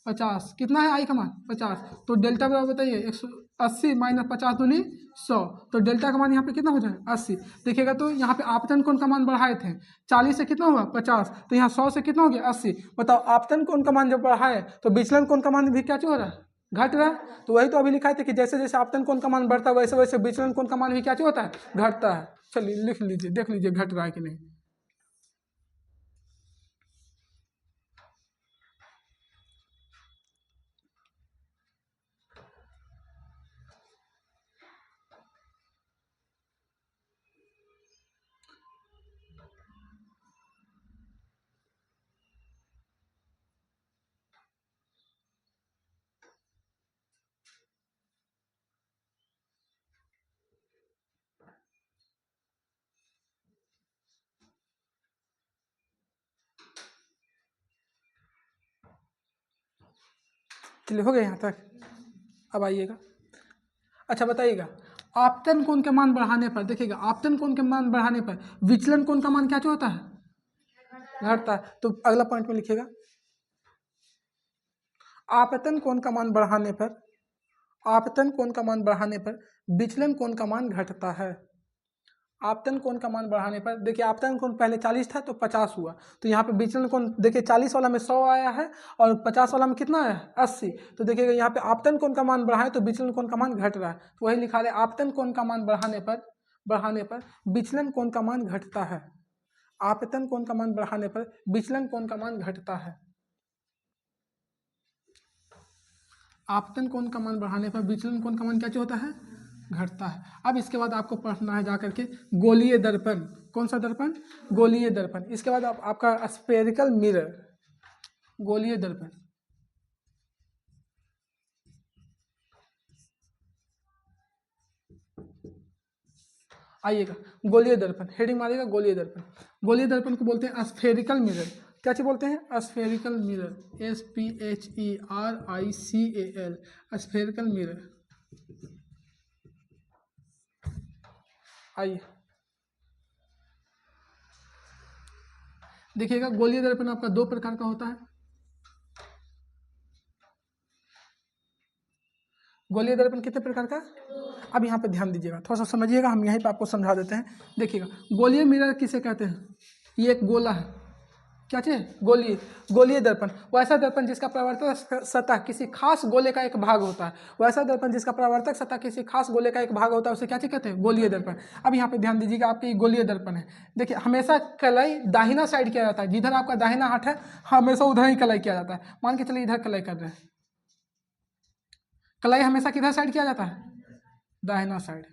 Speaker 1: 50। कितना है आई का मान? 50। तो डेल्टा बराबर बताइए 180 माइनस 50 दूनी 100। तो डेल्टा का मान यहाँ पे कितना हो जाएगा? 80। देखिएगा तो यहाँ पे आपतन कोण का मान बढ़ाए थे, 40 से कितना हुआ? 50। तो यहाँ 100 से कितना हो गया? 80। बताओ आपतन कोण का मान जब बढ़ाए तो विचलन कोण का मान भी क्या हो रहा है? घट रहा है। तो वही तो अभी लिखा थे कि जैसे जैसे आपतन कोण का मान बढ़ता है वैसे वैसे विचलन कोण का मान भी क्या होता है? घटता है। चलिए लिख लीजिए, देख लीजिए घट रहा है कि नहीं। चलिए हो गया यहाँ तक। अब आइएगा, अच्छा बताइएगा आपतन कोण के मान बढ़ाने पर, देखिएगा आपतन कोण के मान बढ़ाने पर विचलन कोण का मान क्या होता है? घटता है। तो अगला पॉइंट में लिखिएगा आपतन कोण का मान बढ़ाने पर, आपतन कोण का मान बढ़ाने पर विचलन कोण का मान घटता है। आपतन कोण का मान बढ़ाने पर, देखिए आपतन कोण पहले 40 था तो 50 हुआ, तो यहाँ पे विचलन कोण देखिए 40 वाला में 100 आया है और 50 वाला में कितना आया है? 80। तो देखिएगा यहाँ पे आपतन कोण का मान बढ़ाए तो विचलन कोण का मान घट रहा है, तो वही लिखा है आपतन कोण का मान बढ़ाने पर विचलन कोण का मान घटता है। आपतन कोण का मान बढ़ाने पर विचलन कोण का मान घटता है। आपतन कोण का मान बढ़ाने पर विचलन कोण का मान क्या होता है, घटता है। अब इसके बाद आपको पढ़ना है जाकर के गोलीय दर्पण। कौन सा दर्पण, गोलीय दर्पण। इसके बाद आपका स्फेरिकल मिरर, गोलीय दर्पण। आइएगा गोलीय दर्पण, हेडिंग मारिएगा गोलीय दर्पण। गोलीय दर्पण को बोलते हैं स्फेरिकल मिरर। क्या चीज बोलते हैं, spherical mirror, SPHERICAL, spherical mirror. आइए देखिएगा, गोलीय दर्पण आपका दो प्रकार का होता है। गोलीय दर्पण कितने प्रकार का, अब यहाँ पे ध्यान दीजिएगा, थोड़ा सा समझिएगा, हम यहीं पे आपको समझा देते हैं। देखिएगा गोलीय मिरर किसे कहते हैं, ये एक गोला है, क्या चीज, गोलीय, गोलीय दर्पण। वैसा दर्पण जिसका परावर्तक सतह किसी खास गोले का एक भाग होता है, वैसा दर्पण जिसका परावर्तक सतह किसी खास गोले का एक भाग होता है, उसे क्या चीज कहते हैं, गोलीय दर्पण। अब यहाँ पे ध्यान दीजिएगा, आपके गोलीय दर्पण है। देखिए हमेशा कलाई दाहिना साइड किया जाता है, जिधर आपका दाहिना हाथ है हमेशा उधर ही कलाई किया जाता है। मान के चलिए इधर कलाई कर रहे हैं, कलाई हमेशा किधर साइड किया जाता है, दाहिना साइड।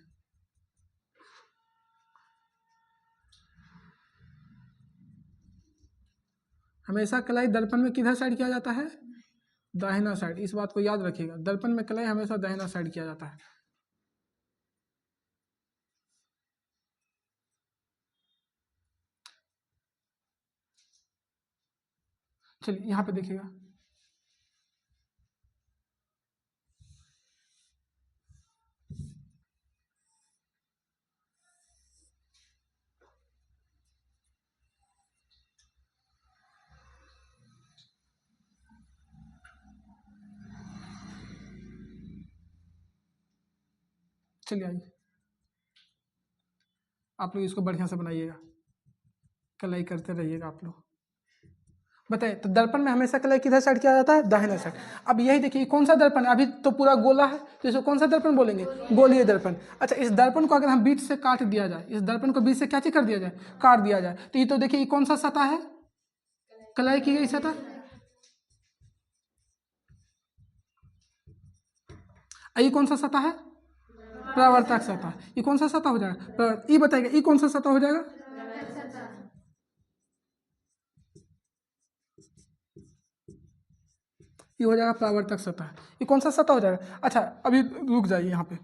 Speaker 1: हमेशा कलाई दर्पण में किधर साइड किया जाता है, दाहिना साइड। इस बात को याद रखिएगा, दर्पण में कलाई हमेशा दाहिना साइड किया जाता है। चलिए यहाँ पे देखिएगा, चलिए आइए, आप लोग इसको बढ़िया से बनाइएगा, कलाई करते रहिएगा आप लोग। बताइए, तो दर्पण में हमेशा कलाई किधर साइड किया जाता है, दाहिना साइड। अब यही देखिए कौन सा दर्पण है, अभी तो पूरा गोला है, तो इसको कौन सा दर्पण बोलेंगे, गोलीय दर्पण। अच्छा, इस दर्पण को अगर हम बीच से काट दिया जाए, इस दर्पण को बीच से क्या चीज कर दिया जाए, काट दिया जाए, तो ये तो देखिए ये कौन सा सतह है, कलाई की गई सतह। ये कौन सा सतह है, परावर्तक सतह। ये कौन सा सतह हो जाएगा, ये बताइएगा ये कौन सा सतह हो जाएगा, ये हो जाएगा परावर्तक सतह। ये कौन सा सतह हो जाएगा। अच्छा अभी रुक जाइए, यहाँ पे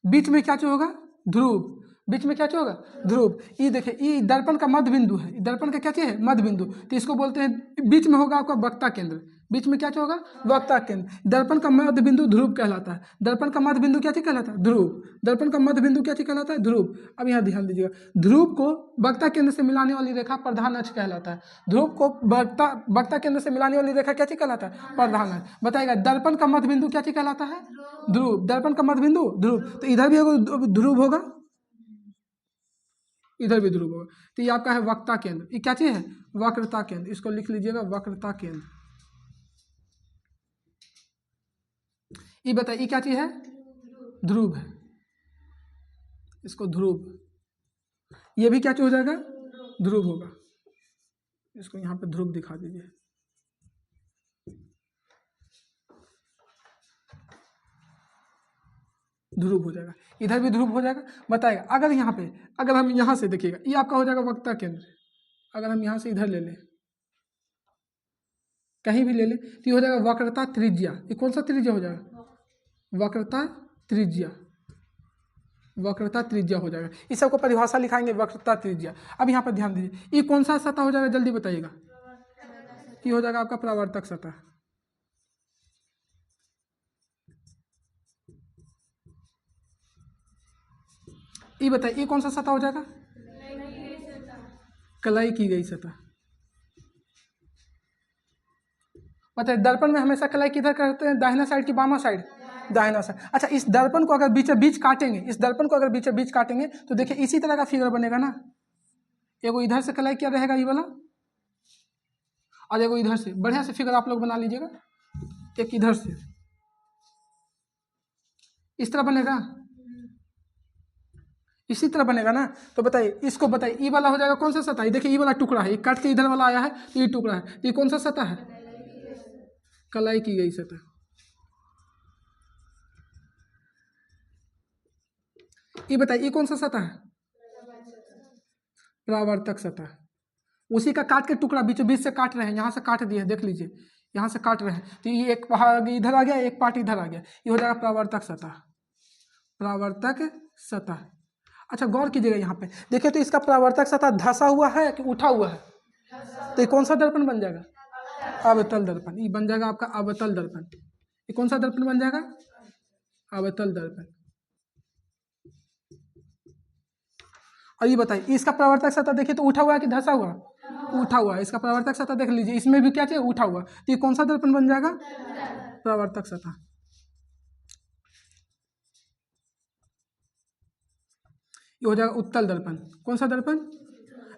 Speaker 1: बीच में क्या होगा, ध्रुव। बीच में क्या होगा, ध्रुव। ये देखिए ये दर्पण का मध्य बिंदु है, दर्पण का क्या चीज है, मध्य बिंदु। तो इसको बोलते हैं, बीच में होगा आपका वक्ता केंद्र। बीच में क्या होगा, वक्ता केंद्र। दर्पण का मध्य बिंदु ध्रुव कहलाता है। दर्पण का मध्य बिंदु क्या चीज कहलाता है, ध्रुव। दर्पण का मध्य बिंदु क्या चीज कहलाता है, ध्रुव। अब यहाँ ध्यान दीजिएगा, ध्रुव को वक्ता केंद्र से मिलाने वाली रेखा प्रधान अक्ष कहलाता है। ध्रुव को वक्ता केंद्र से मिलाने वाली रेखा क्या चीज कहलाता है, प्रधान अक्ष। बताएगा दर्पण का मध्य बिंदु क्या चीज कहलाता है, ध्रुव। दर्पण का मध्य बिंदु ध्रुव, तो इधर भी ध्रुव होगा, इधर भी ध्रुव होगा। तो ये आपका है वक्ता केंद्र। ये क्या चीज है, वक्रता केंद्र। इसको लिख लीजिएगा, वक्रता केंद्र। ये बताइए क्या चीज है, ध्रुव है, इसको ध्रुव। ये भी क्या चीज हो जाएगा, ध्रुव होगा। इसको यहाँ पे ध्रुव दिखा दीजिए। ध्रुव हो जाएगा, इधर भी ध्रुव हो जाएगा। बताएगा अगर यहाँ पे, अगर हम यहाँ से देखिएगा, ये आपका हो जाएगा वक्ता केंद्र। अगर हम यहाँ से इधर ले लें, कहीं भी ले लें, तो ये हो जाएगा वक्रता त्रिज्या। ये कौन सा त्रिज्या हो जाएगा, वक्रता त्रिज्या। वक्रता त्रिज्या हो जाएगा। इस सबको परिभाषा लिखाएंगे, वक्रता त्रिज्या। अब यहाँ पर ध्यान दीजिए, ये कौन सा सतह हो जाएगा, जल्दी बताइएगा। ये हो जाएगा आपका परावर्तक सतह। ये बताइए ये कौन सा सतह हो जाएगा, कलाई की गई सतह। बताइए दर्पण में हमेशा कलाई किधर करते हैं, दाहिना साइड की बामा साइड, दाहिना साइड। अच्छा, इस दर्पण को अगर बीचों बीच काटेंगे, इस दर्पण को अगर बीचों बीच काटेंगे, तो देखिए इसी तरह का फिगर बनेगा ना। एगो इधर से कलाई क्या रहेगा, ये वाला, और एगो इधर से। बढ़िया से फिगर आप लोग बना लीजिएगा। एक इधर से इस तरह बनेगा, इसी तरह बनेगा ना। तो बताइए इसको, बताइए ये वाला हो जाएगा कौन सा सतह। देखिए ये वाला टुकड़ा है, ये काट के इधर वाला आया है, तो ये टुकड़ा है, ये कौन सा सतह है, कलाई की गई सतह। ये बताइए ये कौन सा सतह है? परावर्तक सतह। उसी का काट के टुकड़ा बीचों बीच से काट रहे हैं, यहाँ से काट दिए, देख लीजिए यहाँ से काट रहे हैं, तो ये एक भाग इधर आ गया, एक पार्ट इधर आ गया, ये हो जाएगा परावर्तक सतह। परावर्तक सतह। अच्छा गौर कीजिएगा यहाँ पे, देखिए तो इसका परावर्तक सतह धंसा हुआ है कि उठा हुआ है? तो ये कौन सा दर्पण बन जाएगा? अवतल दर्पण। ये बन जाएगा आपका अवतल दर्पण। ये कौन सा दर्पण बन जाएगा? अवतल दर्पण। और ये बताइए इसका परावर्तक सतह देखिए तो उठा हुआ है कि धंसा हुआ? उठा हुआ है। इसका परावर्तक सतह देख लीजिए, इसमें भी क्या चाहिए? उठा हुआ। तो ये कौन सा दर्पण बन जाएगा? परावर्तक सतह। ये हो जाएगा उत्तल दर्पण। कौन सा दर्पण?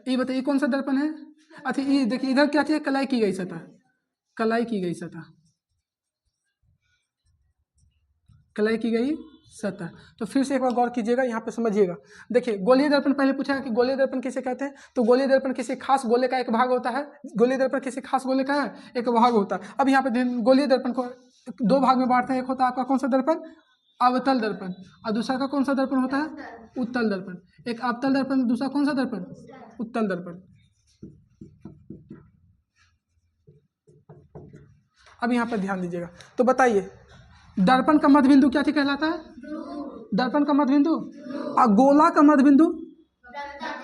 Speaker 1: ये बताइए कौन सा दर्पण है? अच्छा ये देखिए इधर क्या चाहिए? कलाई की गई सतह। कलाई की गई सतह। कलाई की गई सतह। तो फिर से एक बार गौर कीजिएगा, यहाँ पे समझिएगा। देखिए गोलीय दर्पण पहले पूछा है कि गोलीय दर्पण किसे कहते हैं, तो गोलीय दर्पण किसी खास गोले का एक भाग होता है। गोलीय दर्पण किसी खास गोले का है एक भाग होता है। अब यहाँ पे गोलीय दर्पण को दो भाग में बांटते हैं। एक होता है आपका कौन सा दर्पण? अवतल दर्पण। और दूसरा का कौन सा दर्पण होता है? उत्तल दर्पण। एक अवतल दर्पण, दूसरा कौन सा दर्पण? उत्तल दर्पण। अब यहाँ पर ध्यान दीजिएगा, तो बताइए दर्पण का मध्य बिंदु क्या कहलाता है? दर्पण का मध्य बिंदु। और गोला का मध्य बिंदु?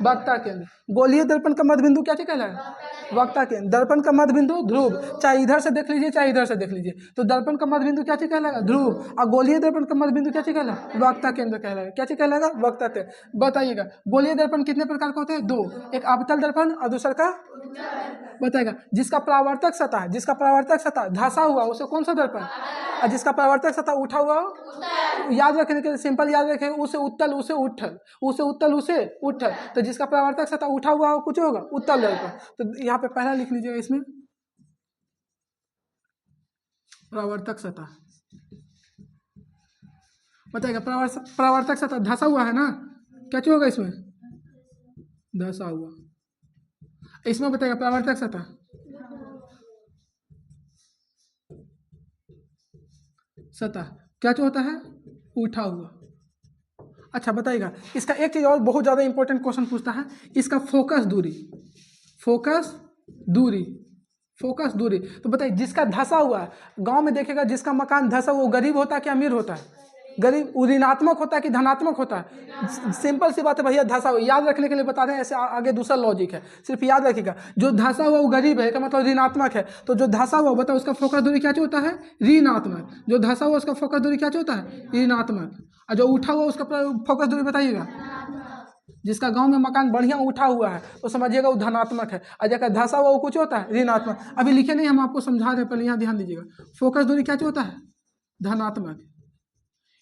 Speaker 1: वक्ता केंद्र। गोलीय दर्पण का मध्य बिंदु क्या कहलाएगा? वक्ता केंद्र। दर्पण का मध्य बिंदु ध्रुव। चाहे इधर से देख लीजिए चाहे इधर से देख लीजिए, तो दर्पण का मध्य बिंदु क्या कहलाएगा? ध्रुव। और गोलीय दर्पण का मध्य बिंदु क्या कहलाएगा? वक्ता केंद्र कहलाएगा। क्या कहलाएगा? वक्ता केंद्र। बताइएगा गोलीय दर्पण कितने प्रकार का होते हैं? दो। एक अवतल दर्पण और दूसरा का बताएगा। जिसका परावर्तक सतह, जिसका परावर्तक सतह धंसा हुआ उसे कौन सा दर्पण? और जिसका परावर्तक सतह उठा हुआ, याद रखने के लिए सिंपल याद रखें, उसे उत्तल उसे उठल, उसे उत्तल उसे उठल। तो जिसका परावर्तक सतह उठा हुआ कुछ होगा? उत्तल दर्पण। तो यहाँ पे पहला लिख लीजिएगा इसमें परावर्तक सतह। बताएगा परावर्तक सतह धंसा हुआ है ना, क्या होगा इसमें? धंसा हुआ। इसमें बताएगा परावर्तक सतह क्या होता है? उठा हुआ। अच्छा बताइएगा इसका एक चीज और बहुत ज्यादा इंपॉर्टेंट क्वेश्चन पूछता है, इसका फोकस दूरी। फोकस दूरी। फोकस दूरी। तो बताइए जिसका धंसा हुआ है, गांव में देखेगा जिसका मकान धंसा हुआ वो गरीब होता है कि अमीर होता है? गरीब। ऋणात्मक होता है कि धनात्मक होता है? सिंपल सी बात है भैया, धंसा हुआ। याद रखने के लिए बता रहे हैं, ऐसे आगे दूसरा लॉजिक है, सिर्फ याद रखिएगा। जो धंसा हुआ वो गरीब है का मतलब ऋणात्मक है, तो जो धंसा हुआ बताओ उसका फोकस दूरी क्या होता है? ऋणात्मक। जो धंसा हुआ उसका फोकस दूरी क्या होता है? ऋणात्मक। और जो उठा हुआ उसका फोकस दूरी बताइएगा। जिसका गांव में मकान बढ़िया उठा हुआ है तो समझिएगा वो धनात्मक है, और जगह धंसा हुआ वो कुछ होता है? ऋणात्मक। अभी लिखे नहीं, हम आपको समझा रहे हैं, पहले यहाँ ध्यान दीजिएगा। फोकस दूरी क्या होता है? धनात्मक।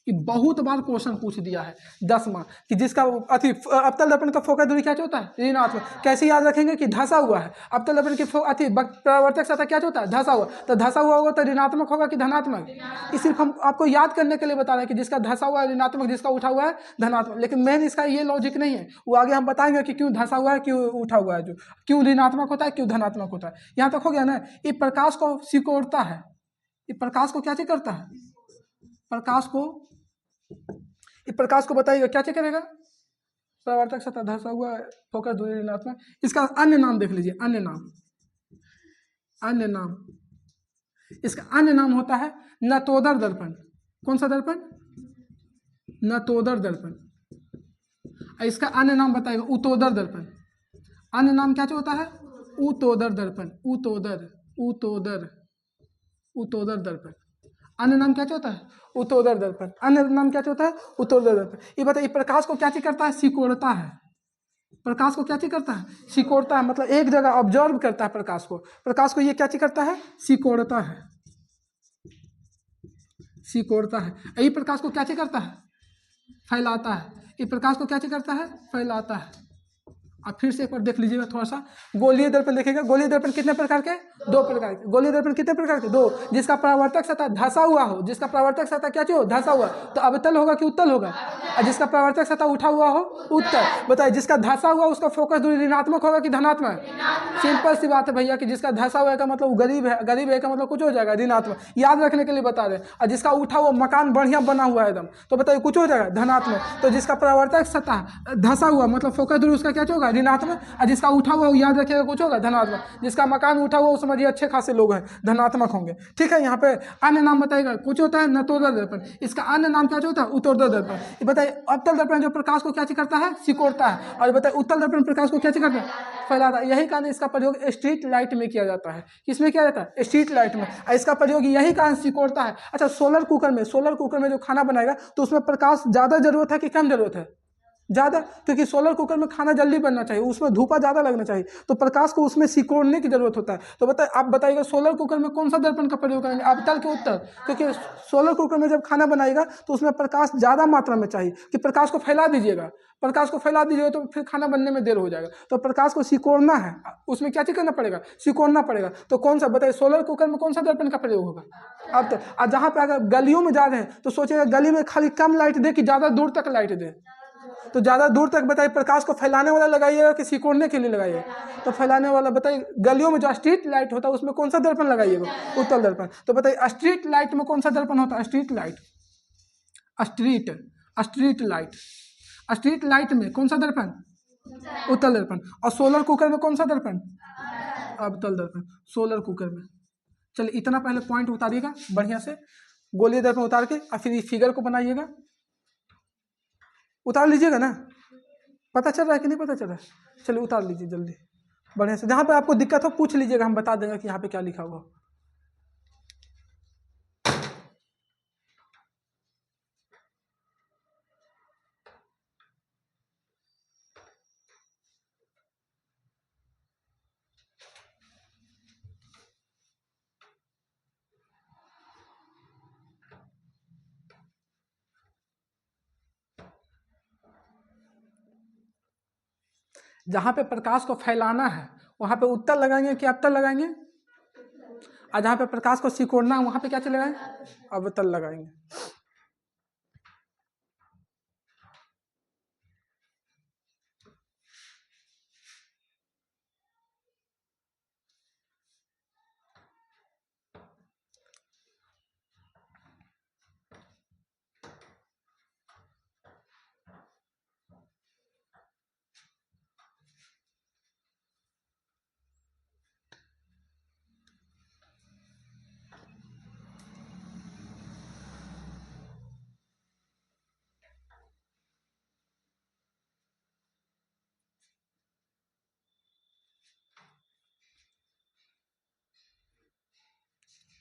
Speaker 1: कि बहुत बार क्वेश्चन पूछ दिया है 10 मार्क कि जिसका अवतल दर्पण का फोकस दूरी क्या होता है? ऋणात्मक। कैसे याद रखेंगे कि धंसा हुआ है, अवतल दर्पण की परावर्तक सतह क्या होता है? धंसा हुआ। तो धंसा हुआ होगा तो ऋणात्मक होगा कि धनात्मक? ये सिर्फ हम आपको याद करने के लिए बता रहे हैं कि जिसका धंसा हुआ है ऋणात्मक, जिसका उठा हुआ है धनात्मक। लेकिन मेन इसका ये लॉजिक नहीं है, वो आगे हम बताएंगे कि क्यों धंसा हुआ है, क्यों उठा हुआ है, जो क्यों ऋणात्मक होता है, क्यों धनात्मक होता है। यहाँ तक हो गया ना। ये प्रकाश को सिकोड़ता है। ये प्रकाश को क्या करता है? प्रकाश को, इस प्रकाश को बताइएगा क्या करेगा? परावर्तक सतह धंसा हुआ, फोकस दूरी ऋणात्मक। इसका अन्य नाम देख लीजिए, अन्य नाम। अन्य नाम, इसका अन्य नाम होता है नतोदर दर्पण। कौन सा दर्पण? नतोदर दर्पण। इसका अन्य नाम बताइएगा उतोदर दर्पण। अन्य नाम क्या होता है? उतोदर दर्पण। उतोदर, उतोदर, उतोदर दर्पण। अन्य नाम क्या होता है? उत्तोदर दर्पण। अन्य नाम क्या होता है? उत्तोदर दर्पण। ये बताइए प्रकाश को क्या करता है? सिकोड़ता है। प्रकाश को क्या करता है? सिकोड़ता है। मतलब एक जगह ऑब्जर्व करता है प्रकाश को। प्रकाश को ये क्या करता है? सिकोड़ता है। सिकोड़ता है। यही प्रकाश को क्या करता है? फैलाता है। ये प्रकाश को क्या करता है? फैलाता है। आप फिर से एक बार देख लीजिएगा थोड़ा सा। गोलीय दर्पण देखिएगा, गोलीय दर्पण कितने प्रकार के? दो प्रकार के। गोलीय दर्पण कितने प्रकार के? दो। जिसका परावर्तक सतह धंसा हुआ हो, जिसका परावर्तक सतह क्या हो? धंसा हुआ, तो अवतल होगा कि उत्तल होगा? और जिसका परावर्तक सतह उठा हुआ हो, उत्तल। बताइए जिसका धंसा हुआ उसका फोकस दूरी ऋणात्मक होगा कि धनात्मक? सिंपल सी बात है भैया कि जिसका धंसा हुआ का मतलब गरीब है, गरीब है का मतलब कुछ हो जाएगा ऋणात्मक, याद रखने के लिए बता रहे। और जिसका उठा हुआ मकान बढ़िया बना हुआ है एकदम, तो बताइए कुछ हो जाएगा धनात्मक। तो जिसका परावर्तक सतह धंसा हुआ मतलब फोकस दूरी उसका क्या होगा? ऋणात्मक। और जिसका उठा हुआ याद रखिएगा कुछ होगा धनात्मक। जिसका मकान उठा हुआ समझिए अच्छे खासे लोग हैं, धनात्मक होंगे। ठीक है, यहाँ पे अन्य नाम बताइएगा। कुछ होता है नतोदर दर्पण, इसका अन्य नाम क्या होता है? उत्तरोदर दर्पण। ये बताइए अवतल दर्पण जो प्रकाश को क्या करता है? सिकोड़ता है। और बताइए उत्तल दर्पण प्रकाश को क्या करता है? फैलाता है। यही कारण इसका प्रयोग स्ट्रीट लाइट में किया जाता है। किसमें किया जाता है? स्ट्रीट लाइट में। इसका प्रयोग यही कारण सिकोड़ता है। अच्छा, सोलर कुकर में जो खाना बनाएगा तो उसमें प्रकाश ज्यादा जरूरत है कि कम जरूरत है? ज़्यादा, क्योंकि सोलर कुकर में खाना जल्दी बनना चाहिए, उसमें धूपा ज़्यादा लगना चाहिए, तो प्रकाश को उसमें सिकोड़ने की जरूरत होता है। तो बताइए, आप बताइएगा सोलर कुकर में कौन सा दर्पण का प्रयोग करेंगे? अवतल के उत्तल? क्योंकि सोलर कुकर में जब खाना बनाएगा तो उसमें प्रकाश ज़्यादा मात्रा में चाहिए कि प्रकाश को फैला दीजिएगा। प्रकाश को फैला दीजिएगा तो फिर खाना बनने में देर हो जाएगा। तो प्रकाश को सिकोड़ना है, उसमें क्या चीज करना पड़ेगा? सिकोड़ना पड़ेगा। तो कौन सा बताइए, सोलर कुकर में कौन सा दर्पण का प्रयोग होगा? अब तो जहाँ पे अगर गलियों में जा रहे हैं तो सोचिएगा गली में खाली कम लाइट दे कि ज़्यादा दूर तक लाइट दे? तो ज़्यादा दूर तक बताइए प्रकाश को फैलाने वाला लगाइएगा कि सिकोड़ने के लिए लगाइएगा? तो फैलाने वाला। बताइए गलियों में जो स्ट्रीट लाइट होता है उसमें कौन सा दर्पण लगाइएगा? उत्तल दर्पण। तो बताइए स्ट्रीट लाइट में कौन सा दर्पण होता है? Street light, street light, street light में कौन सा दर्पण? उत्तल दर्पण। और सोलर कुकर में कौन सा दर्पण? अवतल दर्पण, सोलर कुकर में। चलिए इतना पहले पॉइंट उतारिएगा बढ़िया से, गोलीय दर्पण उतार के और फिर इस फिगर को बनाइएगा। उतार लीजिएगा ना? पता चल रहा है कि नहीं पता चल रहा है? चलिए उतार लीजिए जल्दी बढ़िया से। जहाँ पे आपको दिक्कत हो पूछ लीजिएगा, हम बता देंगे कि यहाँ पे क्या लिखा हुआ। जहाँ पे प्रकाश को फैलाना है वहाँ पे उत्तल लगाएंगे कि अवतल लगाएंगे? और जहाँ पे प्रकाश को सिकोड़ना है वहाँ पे क्या लगाएंगे? अवतल लगाएंगे।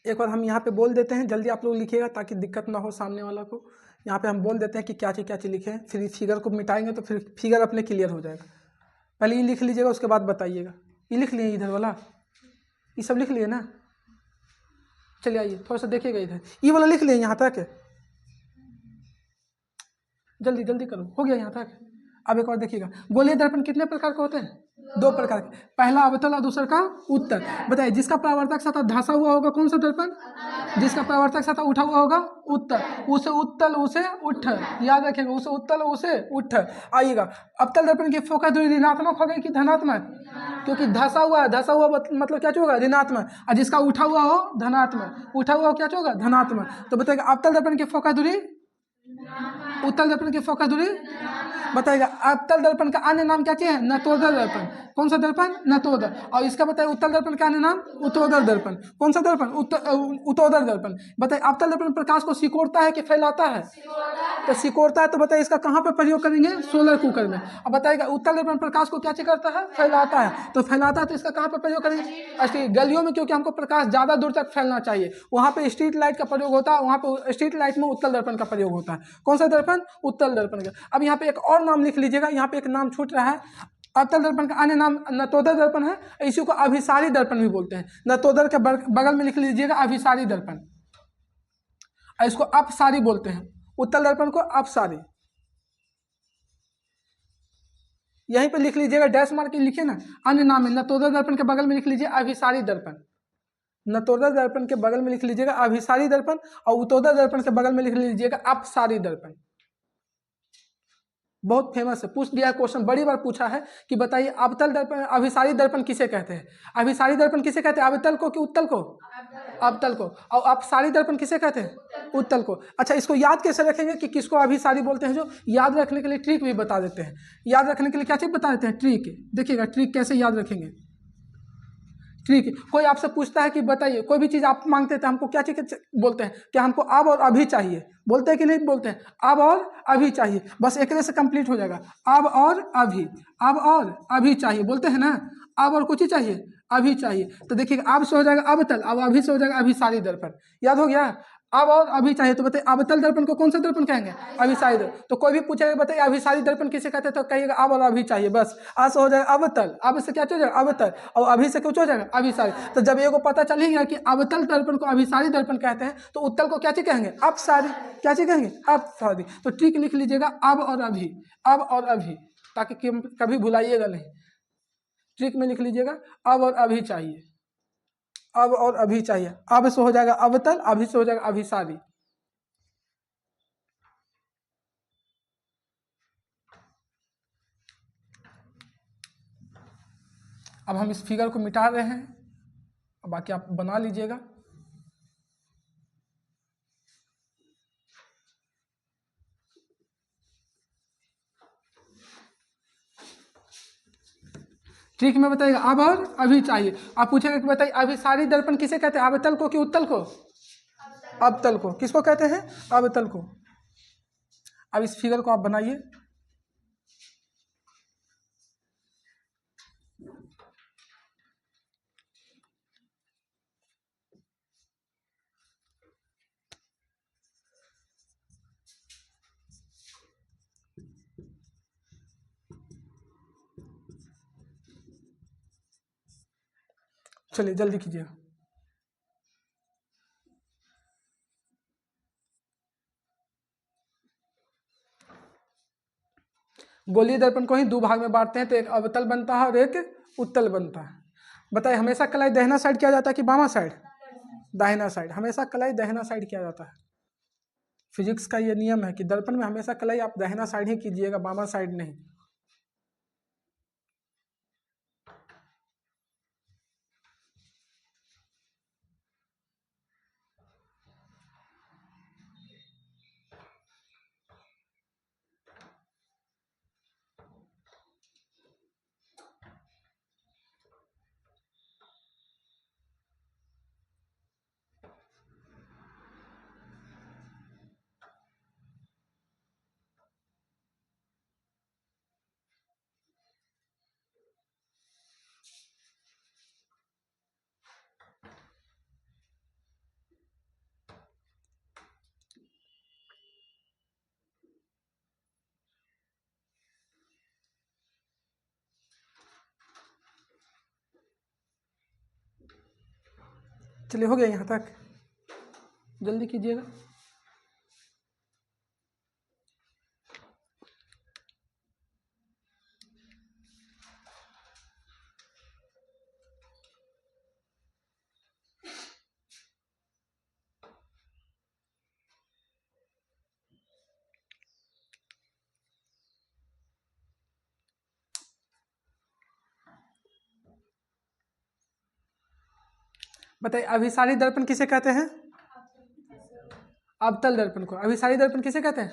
Speaker 1: एक बार हम यहाँ पे बोल देते हैं, जल्दी आप लोग लिखिएगा ताकि दिक्कत ना हो सामने वाला को। यहाँ पे हम बोल देते हैं कि क्या चीज़ लिखे, फिर इस फिगर को मिटाएंगे तो फिर फिगर अपने क्लियर हो जाएगा। पहले ये लिख लीजिएगा, उसके बाद बताइएगा। ये लिख लिए इधर वाला, ये सब लिख लिए ना? चलिए आइए थोड़ा सा देखिएगा इधर, ये वाला लिख लिए यहाँ तक? जल्दी जल्दी करो, हो गया यहाँ तक? अब एक और देखिएगा, गोलीय दर्पण कितने प्रकार के होते हैं? दो प्रकार के। पहला अवतल और दूसरा का उत्तल। बताइए जिसका परावर्तक सतह धंसा हुआ होगा कौन सा दर्पण? जिसका परावर्तक सतह उठा हुआ होगा उत्तल। उसे उत्तल उसे उठ्ठल, याद रखिएगा, उसे उत्तल उसे उठ्ठल। आइएगा अवतल दर्पण की फोकस दूरी ऋणात्मक होगी कि धनात्मक? क्योंकि धंसा हुआ मतलब क्या होगा? ऋणात्मक। और जिसका उठा हुआ हो धनात्मक, उठा हुआ क्या होगा? धनात्मक। तो बताइएगा अवतल दर्पण की फोकस दूरी, उत्तल दर्पण की फोकस दूरी। बताइएगा अवतल दर्पण का अन्य नाम क्या है? नतोदर दर्पण। कौन सा दर्पण? नतोदर। और इसका बताइए उत्तल दर्पण का अन्य नाम? उत्तरोदर दर्पण। कौन सा दर्पण? उत्तरोदर दर्पण। बताइए अवतल दर्पण प्रकाश को सिकोड़ता है कि फैलाता है? तो सिकोड़ता है। तो बताइए इसका कहाँ पर प्रयोग करेंगे? सोलर कुकर में। अब बताइएगा उत्तल दर्पण प्रकाश को क्या करता है? फैलाता है। तो फैलाता है तो इसका कहाँ पर प्रयोग करेंगे? गलियों में, क्योंकि हमको प्रकाश ज्यादा दूर तक फैलना चाहिए, वहां पे स्ट्रीट लाइट का प्रयोग होता है। वहां पे स्ट्रीट लाइट में उत्तल दर्पण का प्रयोग होता है। कौन सा दर्पण? उत्तल दर्पण का। अब यहाँ पे एक और नाम लिख लीजिएगा, यहाँ पे एक नाम छूट रहा है। अवतल दर्पण का अन्य नाम नतोदर दर्पण है, इसी को अभिसारी दर्पण भी बोलते हैं। नतोदर के बगल में लिख लीजिएगा अभिसारी दर्पण, इसको अपसारी बोलते हैं। उत्तल दर्पण को अपसारी। यहीं पे लिख लीजिएगा, डैश मार के लिखिए ना, अन्य नाम है। नतोदर दर्पण के बगल में लिख लीजिए अभिसारी दर्पण, नतोदर दर्पण के बगल में लिख लीजिएगा अभिसारी दर्पण, और उत्तोदर दर्पण के बगल में लिख लीजिएगा अपसारी दर्पण। बहुत फेमस है, पूछ दिया क्वेश्चन, बड़ी बार पूछा है कि बताइए अवतल दर्पण अभिसारी दर्पण किसे कहते हैं? अभिसारी दर्पण किसे कहते हैं? अवतल को कि उत्तल को? अवतल को। और अपसारी दर्पण किसे कहते हैं? उत्तल को। अच्छा, इसको याद कैसे रखेंगे कि किसको अभिसारी बोलते हैं? जो याद रखने के लिए ट्रिक भी बता देते हैं। याद रखने के लिए क्या चीज बता देते हैं? ट्रिक। देखिएगा ट्रिक कैसे याद रखेंगे। ठीक है, कोई आपसे पूछता है कि बताइए, कोई भी चीज़ आप मांगते हैं तो हमको क्या चीज़ बोलते हैं? क्या हमको अब और अभी चाहिए? बोलते हैं कि नहीं बोलते हैं? अब और अभी चाहिए, बस एक से कंप्लीट हो जाएगा। अब और अभी, अब और अभी चाहिए, बोलते हैं ना? अब और कुछ ही चाहिए, अभी चाहिए। तो देखिएगा अब से हो जाएगा अवतल, अब अभी से हो जाएगा अभिसारी दर्पण। याद हो गया? अब और अभी चाहिए तो बताइए अवतल दर्पण को कौन सा दर्पण कहेंगे? अभिसारी दर्पण। तो कोई भी पूछेगा बताइए अभिसारी दर्पण किसे कहते हैं, तो कहिएगा अब और अभी चाहिए, बस। आज से हो जाएगा अवतल, अब से क्या हो जाएगा? अवतल, और अभी से कुछ हो जाएगा? अभिसारी। तो जब ये को पता चल ही गया कि अवतल दर्पण को अभिसारी दर्पण कहते हैं, तो उत्तल को क्या चीज कहेंगे? अपसारी। क्या चीज कहेंगे? अपसारी। तो ट्रिक लिख लीजिएगा अब और अभी, अब और अभी, ताकि कभी भुलाइएगा नहीं। ट्रिक में लिख लीजिएगा अब और अभी चाहिए, अब और अभी चाहिए। अब से हो जाएगा अवतल, अभी से हो जाएगा अभिसारी। अब हम इस फिगर को मिटा रहे हैं, बाकी आप बना लीजिएगा। ट्रिक में बताइएगा अब और अभी चाहिए। आप पूछेंगे कि बताइए अभिसारी दर्पण किसे कहते हैं? अवतल को कि उत्तल को? अवतल को। किसको कहते हैं? अवतल को। अब इस फिगर को आप बनाइए। चलिए जल्दी कीजिए। गोलीय दर्पण को ही दो भाग में बांटते हैं, तो एक अवतल बनता है और एक उत्तल बनता है। बताइए हमेशा कलाई दाहिना साइड किया जाता है कि बामा साइड? दाहिना साइड। हमेशा कलाई दाहिना साइड किया जाता है। फिजिक्स का ये नियम है कि दर्पण में हमेशा कलाई आप दाहिना साइड ही कीजिएगा, बामा साइड नहीं। चलिए हो गया यहाँ तक, जल्दी कीजिएगा। बताइए अभिसारी दर्पण किसे कहते हैं? अवतल दर्पण को। अभिसारी दर्पण किसे कहते हैं?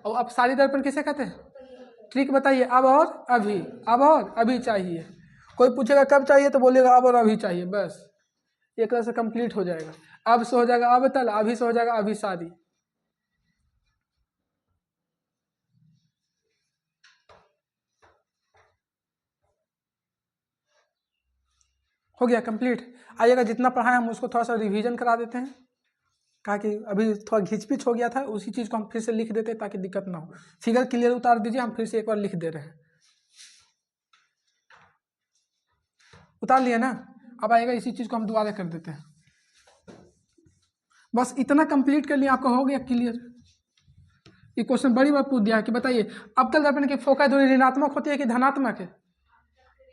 Speaker 1: और अपसारी दर्पण किसे कहते हैं? ट्रिक बताइए अब और अभी, अब और अभी चाहिए। कोई पूछेगा कब चाहिए तो बोलिएगा अब और अभी चाहिए, बस। एक तरह से कंप्लीट हो जाएगा। अब से हो जाएगा अवतल, अभी से हो जाएगा अभिसारी। हो गया कंप्लीट। आइएगा जितना पढ़ाए हम उसको थोड़ा सा रिवीजन करा देते हैं, कहा कि अभी थोड़ा घिचपिच हो गया था, उसी चीज़ को हम फिर से लिख देते हैं ताकि दिक्कत ना हो। फिगर क्लियर उतार दीजिए, हम फिर से एक बार लिख दे रहे हैं। उतार लिया ना? अब आएगा इसी चीज़ को हम दोबारा कर देते हैं। बस इतना कंप्लीट कर लिया, आपका हो गया क्लियर। ये क्वेश्चन बड़ी बार पूछ दिया है कि बताइए अवतल दर्पण की फोकस दूरी ऋणात्मक होती है कि धनात्मक है?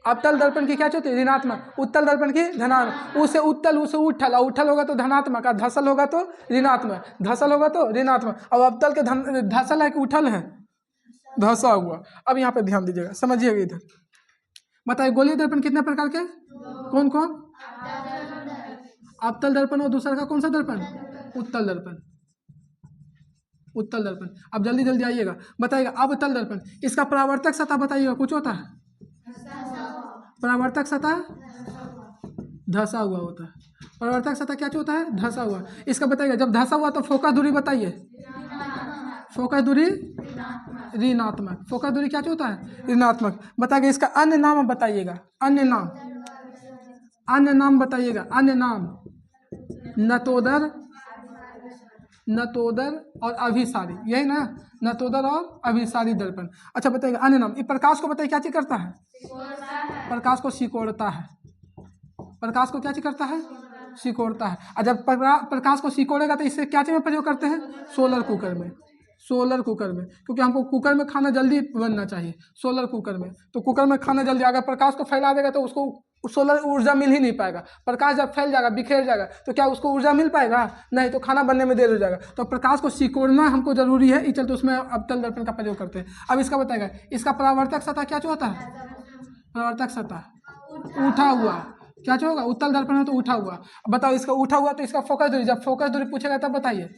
Speaker 1: अवतल दर्पण की क्या होती है? ऋणात्मक। उत्तल दर्पण की धनात्मक। उसे उत्तल उसे उठल, और उठल होगा तो धनात्मक, और धसल होगा तो ऋणात्मक, धसल होगा तो ऋणात्मक। अब अवतल के धसल है कि उठल है? धसा हुआ। अब यहाँ पे ध्यान दीजिएगा, समझिएगा इधर। बताइए गोलीय दर्पण कितने प्रकार के? कौन कौन? अवतल दर्पण और दूसरा का कौन सा दर्पण? उत्तल दर्पण। उत्तल दर्पण। अब जल्दी जल्दी आइएगा, बताइएगा अवतल दर्पण, इसका परावर्तक सतह बताइएगा कुछ होता है? परावर्तक सतह धसा हुआ होता है। परावर्तक सतह क्या होता है? धसा हुआ। इसका बताइएगा जब धसा हुआ तो फोकस दूरी बताइए। फोकस दूरी ऋणात्मक। फोकस दूरी क्या होता है? ऋणात्मक। बताइएगा इसका अन्य नाम बताइएगा, अन्य नाम, अन्य नाम बताइएगा, अन्य नाम। नतोदर, नतोदर और अभिसारी, यही ना? नतोदर और अभिसारी दर्पण। अच्छा बताइएगा अन्य नाम। ये प्रकाश को बताइए क्या चीज करता है? प्रकाश को सिकोड़ता है। प्रकाश को क्या चीज करता है? सिकोड़ता है। और जब प्रकाश को सिकोड़ेगा तो इससे क्या चीज में प्रयोग करते हैं? सोलर कुकर में। सोलर कुकर में, क्योंकि हमको कुकर में खाना जल्दी बनना चाहिए। सोलर कुकर में, तो कुकर में खाना जल्दी, अगर प्रकाश को फैला देगा तो उसको सोलर ऊर्जा मिल ही नहीं पाएगा। प्रकाश जब फैल जाएगा, बिखेर जाएगा, तो क्या उसको ऊर्जा मिल पाएगा? नहीं, तो खाना बनने में देर हो जाएगा। तो प्रकाश को सिकोड़ना हमको जरूरी है, इस चलते उसमें अवतल दर्पण का प्रयोग करते हैं। अब इसका बताएगा इसका परावर्तक सतह क्या होता है? परावर्तक सतह उठा हुआ। क्या होगा? उत्तल दर्पण है तो उठा हुआ। बताओ इसका उठा हुआ तो इसका फोकस दूरी, जब फोकस दूरी पूछेगा तब बताइए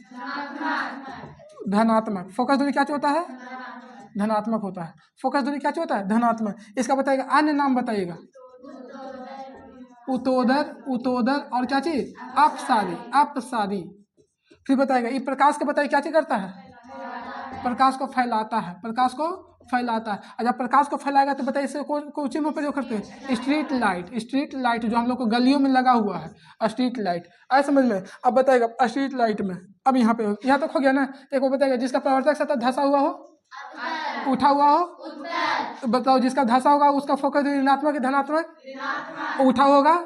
Speaker 1: धनात्मक। फोकस दूरी क्या होता है? धनात्मक होता है। फोकस दूरी क्या होता है? धनात्मक। इसका बताइएगा अन्य नाम बताइएगा। उतोदर, उतोदर और क्या चीज? अपसारी, अपसारी। फिर बताइएगा ये प्रकाश को बताइए क्या चीज करता है? प्रकाश को फैलाता है। प्रकाश को फैलाता है। और जब प्रकाश को फैलाएगा तो बताइए इसे कौन चीज में प्रयोग करते हैं? Street light. स्ट्रीट लाइट जो हम लोग को गलियों में लगा हुआ है, स्ट्रीट लाइट। आए समझ में? अब बताइएगा स्ट्रीट लाइट में, अब यहाँ पे यहाँ तक हो गया ना? एक वो बताइएगा जिसका प्रवर्तक सतह धसा हुआ हो, उठा हुआ हो, तो बताओ जिसका धसा होगा उसका फोकस ऋणात्मक है धनात्मक? उठा होगा।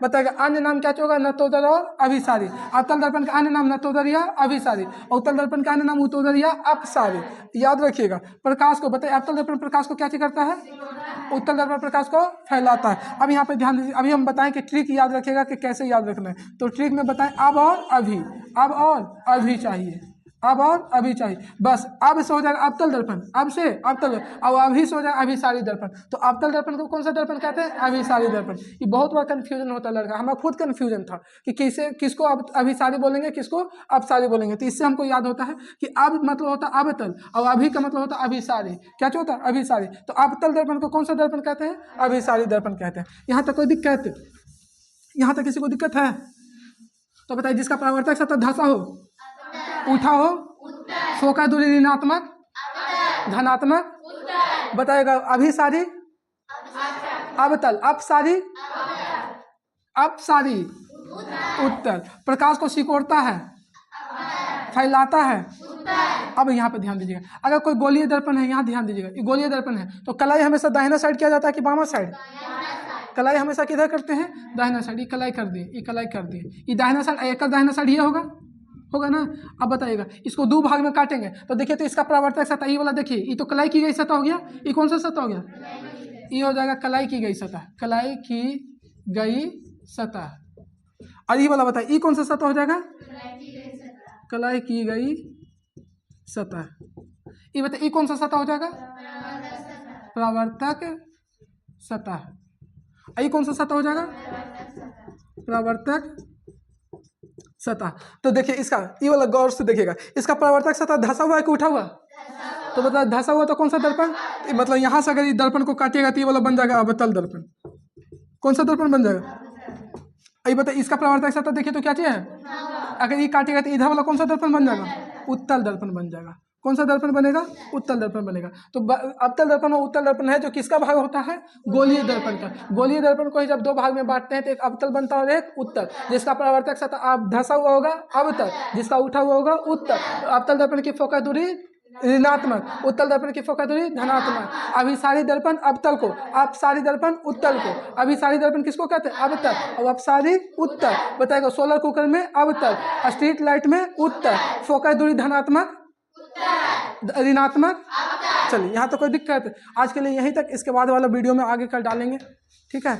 Speaker 1: बताइएगा अन्य नाम क्या होगा? नतोदर और अभिसारी। अवतल दर्पण का अन्य नाम नतोदर या अभिसारी, उत्तल दर्पण का अन्य नाम उतोदर या अपसारी। याद रखिएगा। प्रकाश को बताइए अवतल दर्पण प्रकाश को क्या करता है? उत्तल दर्पण प्रकाश को फैलाता है। अब यहाँ पे ध्यान दीजिए, अभी हम बताएं कि ट्रिक याद रखिएगा कि कैसे याद रखना है। तो ट्रिक में बताएं अब और अभी, अब और अभी चाहिए, अब और अभी चाहिए बस। अब से हो जाएगा अवतल दर्पण, अब से अवतल, अब अभी से हो जाएगा अभिसारी दर्पण। तो अवतल दर्पण को कौन सा दर्पण कहते हैं? अभिसारी दर्पण। ये बहुत बार कंफ्यूजन होता है लड़का, हमारा खुद कंफ्यूजन था कि किसको अभिसारी बोलेंगे, किसको अपसारी बोलेंगे। तो इससे हमको याद होता है कि अब मतलब होता है अवतल और अभी का मतलब होता है अभिसारी। क्या होता है? अभिसारी। तो अवतल दर्पण को कौन सा दर्पण कहते हैं? अभिसारी दर्पण कहते हैं। यहाँ तक कोई दिक्कत? यहाँ तक किसी को दिक्कत है तो बताइए जिसका परावर्तक सतह धसा हो, उठा हो, फोकस दूरी ऋणात्मक, धनात्मक, बताएगा अभिसारी, अवतल, अपसारी, अपसारी, उत्तल। प्रकाश को सिकोड़ता है, फैलाता है। अब यहाँ पे ध्यान दीजिएगा, अगर कोई गोलीय दर्पण है, यहाँ ध्यान दीजिएगा, ये गोलीय दर्पण है तो कलाई हमेशा दाहिना साइड किया जाता है कि बामा साइड? कलाई हमेशा किधर करते हैं? दाहिना साइड। ये कलाई कर दिए, ये कलाई कर दिए, ये दाहिना साइड, एक दाहिना साइड ये होगा ना? अब बताइएगा इसको दो भाग में काटेंगे तो देखिए, तो इसका परावर्तक सतह ये वाला देखिए, ये तो कलाई की गई सतह हो गया। ये कौन सा सतह हो गया? ये हो जाएगा कलाई की गई सतह, कलाई की गई सतह। और ये वाला बताइए ये कौन सा सतह हो जाएगा? कलाई की गई सतह। ये बताइए ये कौन सा सतह हो जाएगा? परावर्तक सतह। ये कौन सा सतह हो जाएगा? परावर्तक सतह। तो देखिए इसका ये वाला गौर से देखिएगा, इसका परावर्तक सतह धसा हुआ है कि उठा हुआ? तो मतलब धसा हुआ तो कौन सा दर्पण? मतलब यहाँ से अगर ये दर्पण को काटिएगा तो ये वाला बन जाएगा अवतल दर्पण। कौन सा दर्पण बन जाएगा? ये बताइए इसका परावर्तक सतह देखिए तो क्या चाहिए? अगर ये काटेगा तो इधर वाला कौन सा दर्पण बन जाएगा? उत्तल दर्पण बन जाएगा। कौन सा दर्पण बनेगा? उत्तल दर्पण बनेगा। तो अवतल दर्पण और उत्तल दर्पण है जो किसका भाग होता है? गोलीय दर्पण का। गोलीय दर्पण को ही जब दो भाग में बांटते हैं तो एक अवतल बनता है और एक उत्तल। जिसका परावर्तक सतह धसा हुआ होगा अवतल, जिसका उठा हुआ होगा उत्तल। अवतल दर्पण की फोकस दूरी ऋणात्मक, उत्तल दर्पण की फोकस दूरी धनात्मक। अभिसारी दर्पण अवतल को, अपसारी दर्पण उत्तल को। अभिसारी दर्पण किसको कहते हैं? अवतल। और अपसारी उत्तल। बताएगा सोलर कुकर में अवतल, स्ट्रीट लाइट में उत्तल, फोकस दूरी धनात्मक, ऋणात्मक। चलिए यहाँ तो कोई दिक्कत, आज के लिए यहीं तक, इसके बाद वाला वीडियो में आगे कर डालेंगे, ठीक है।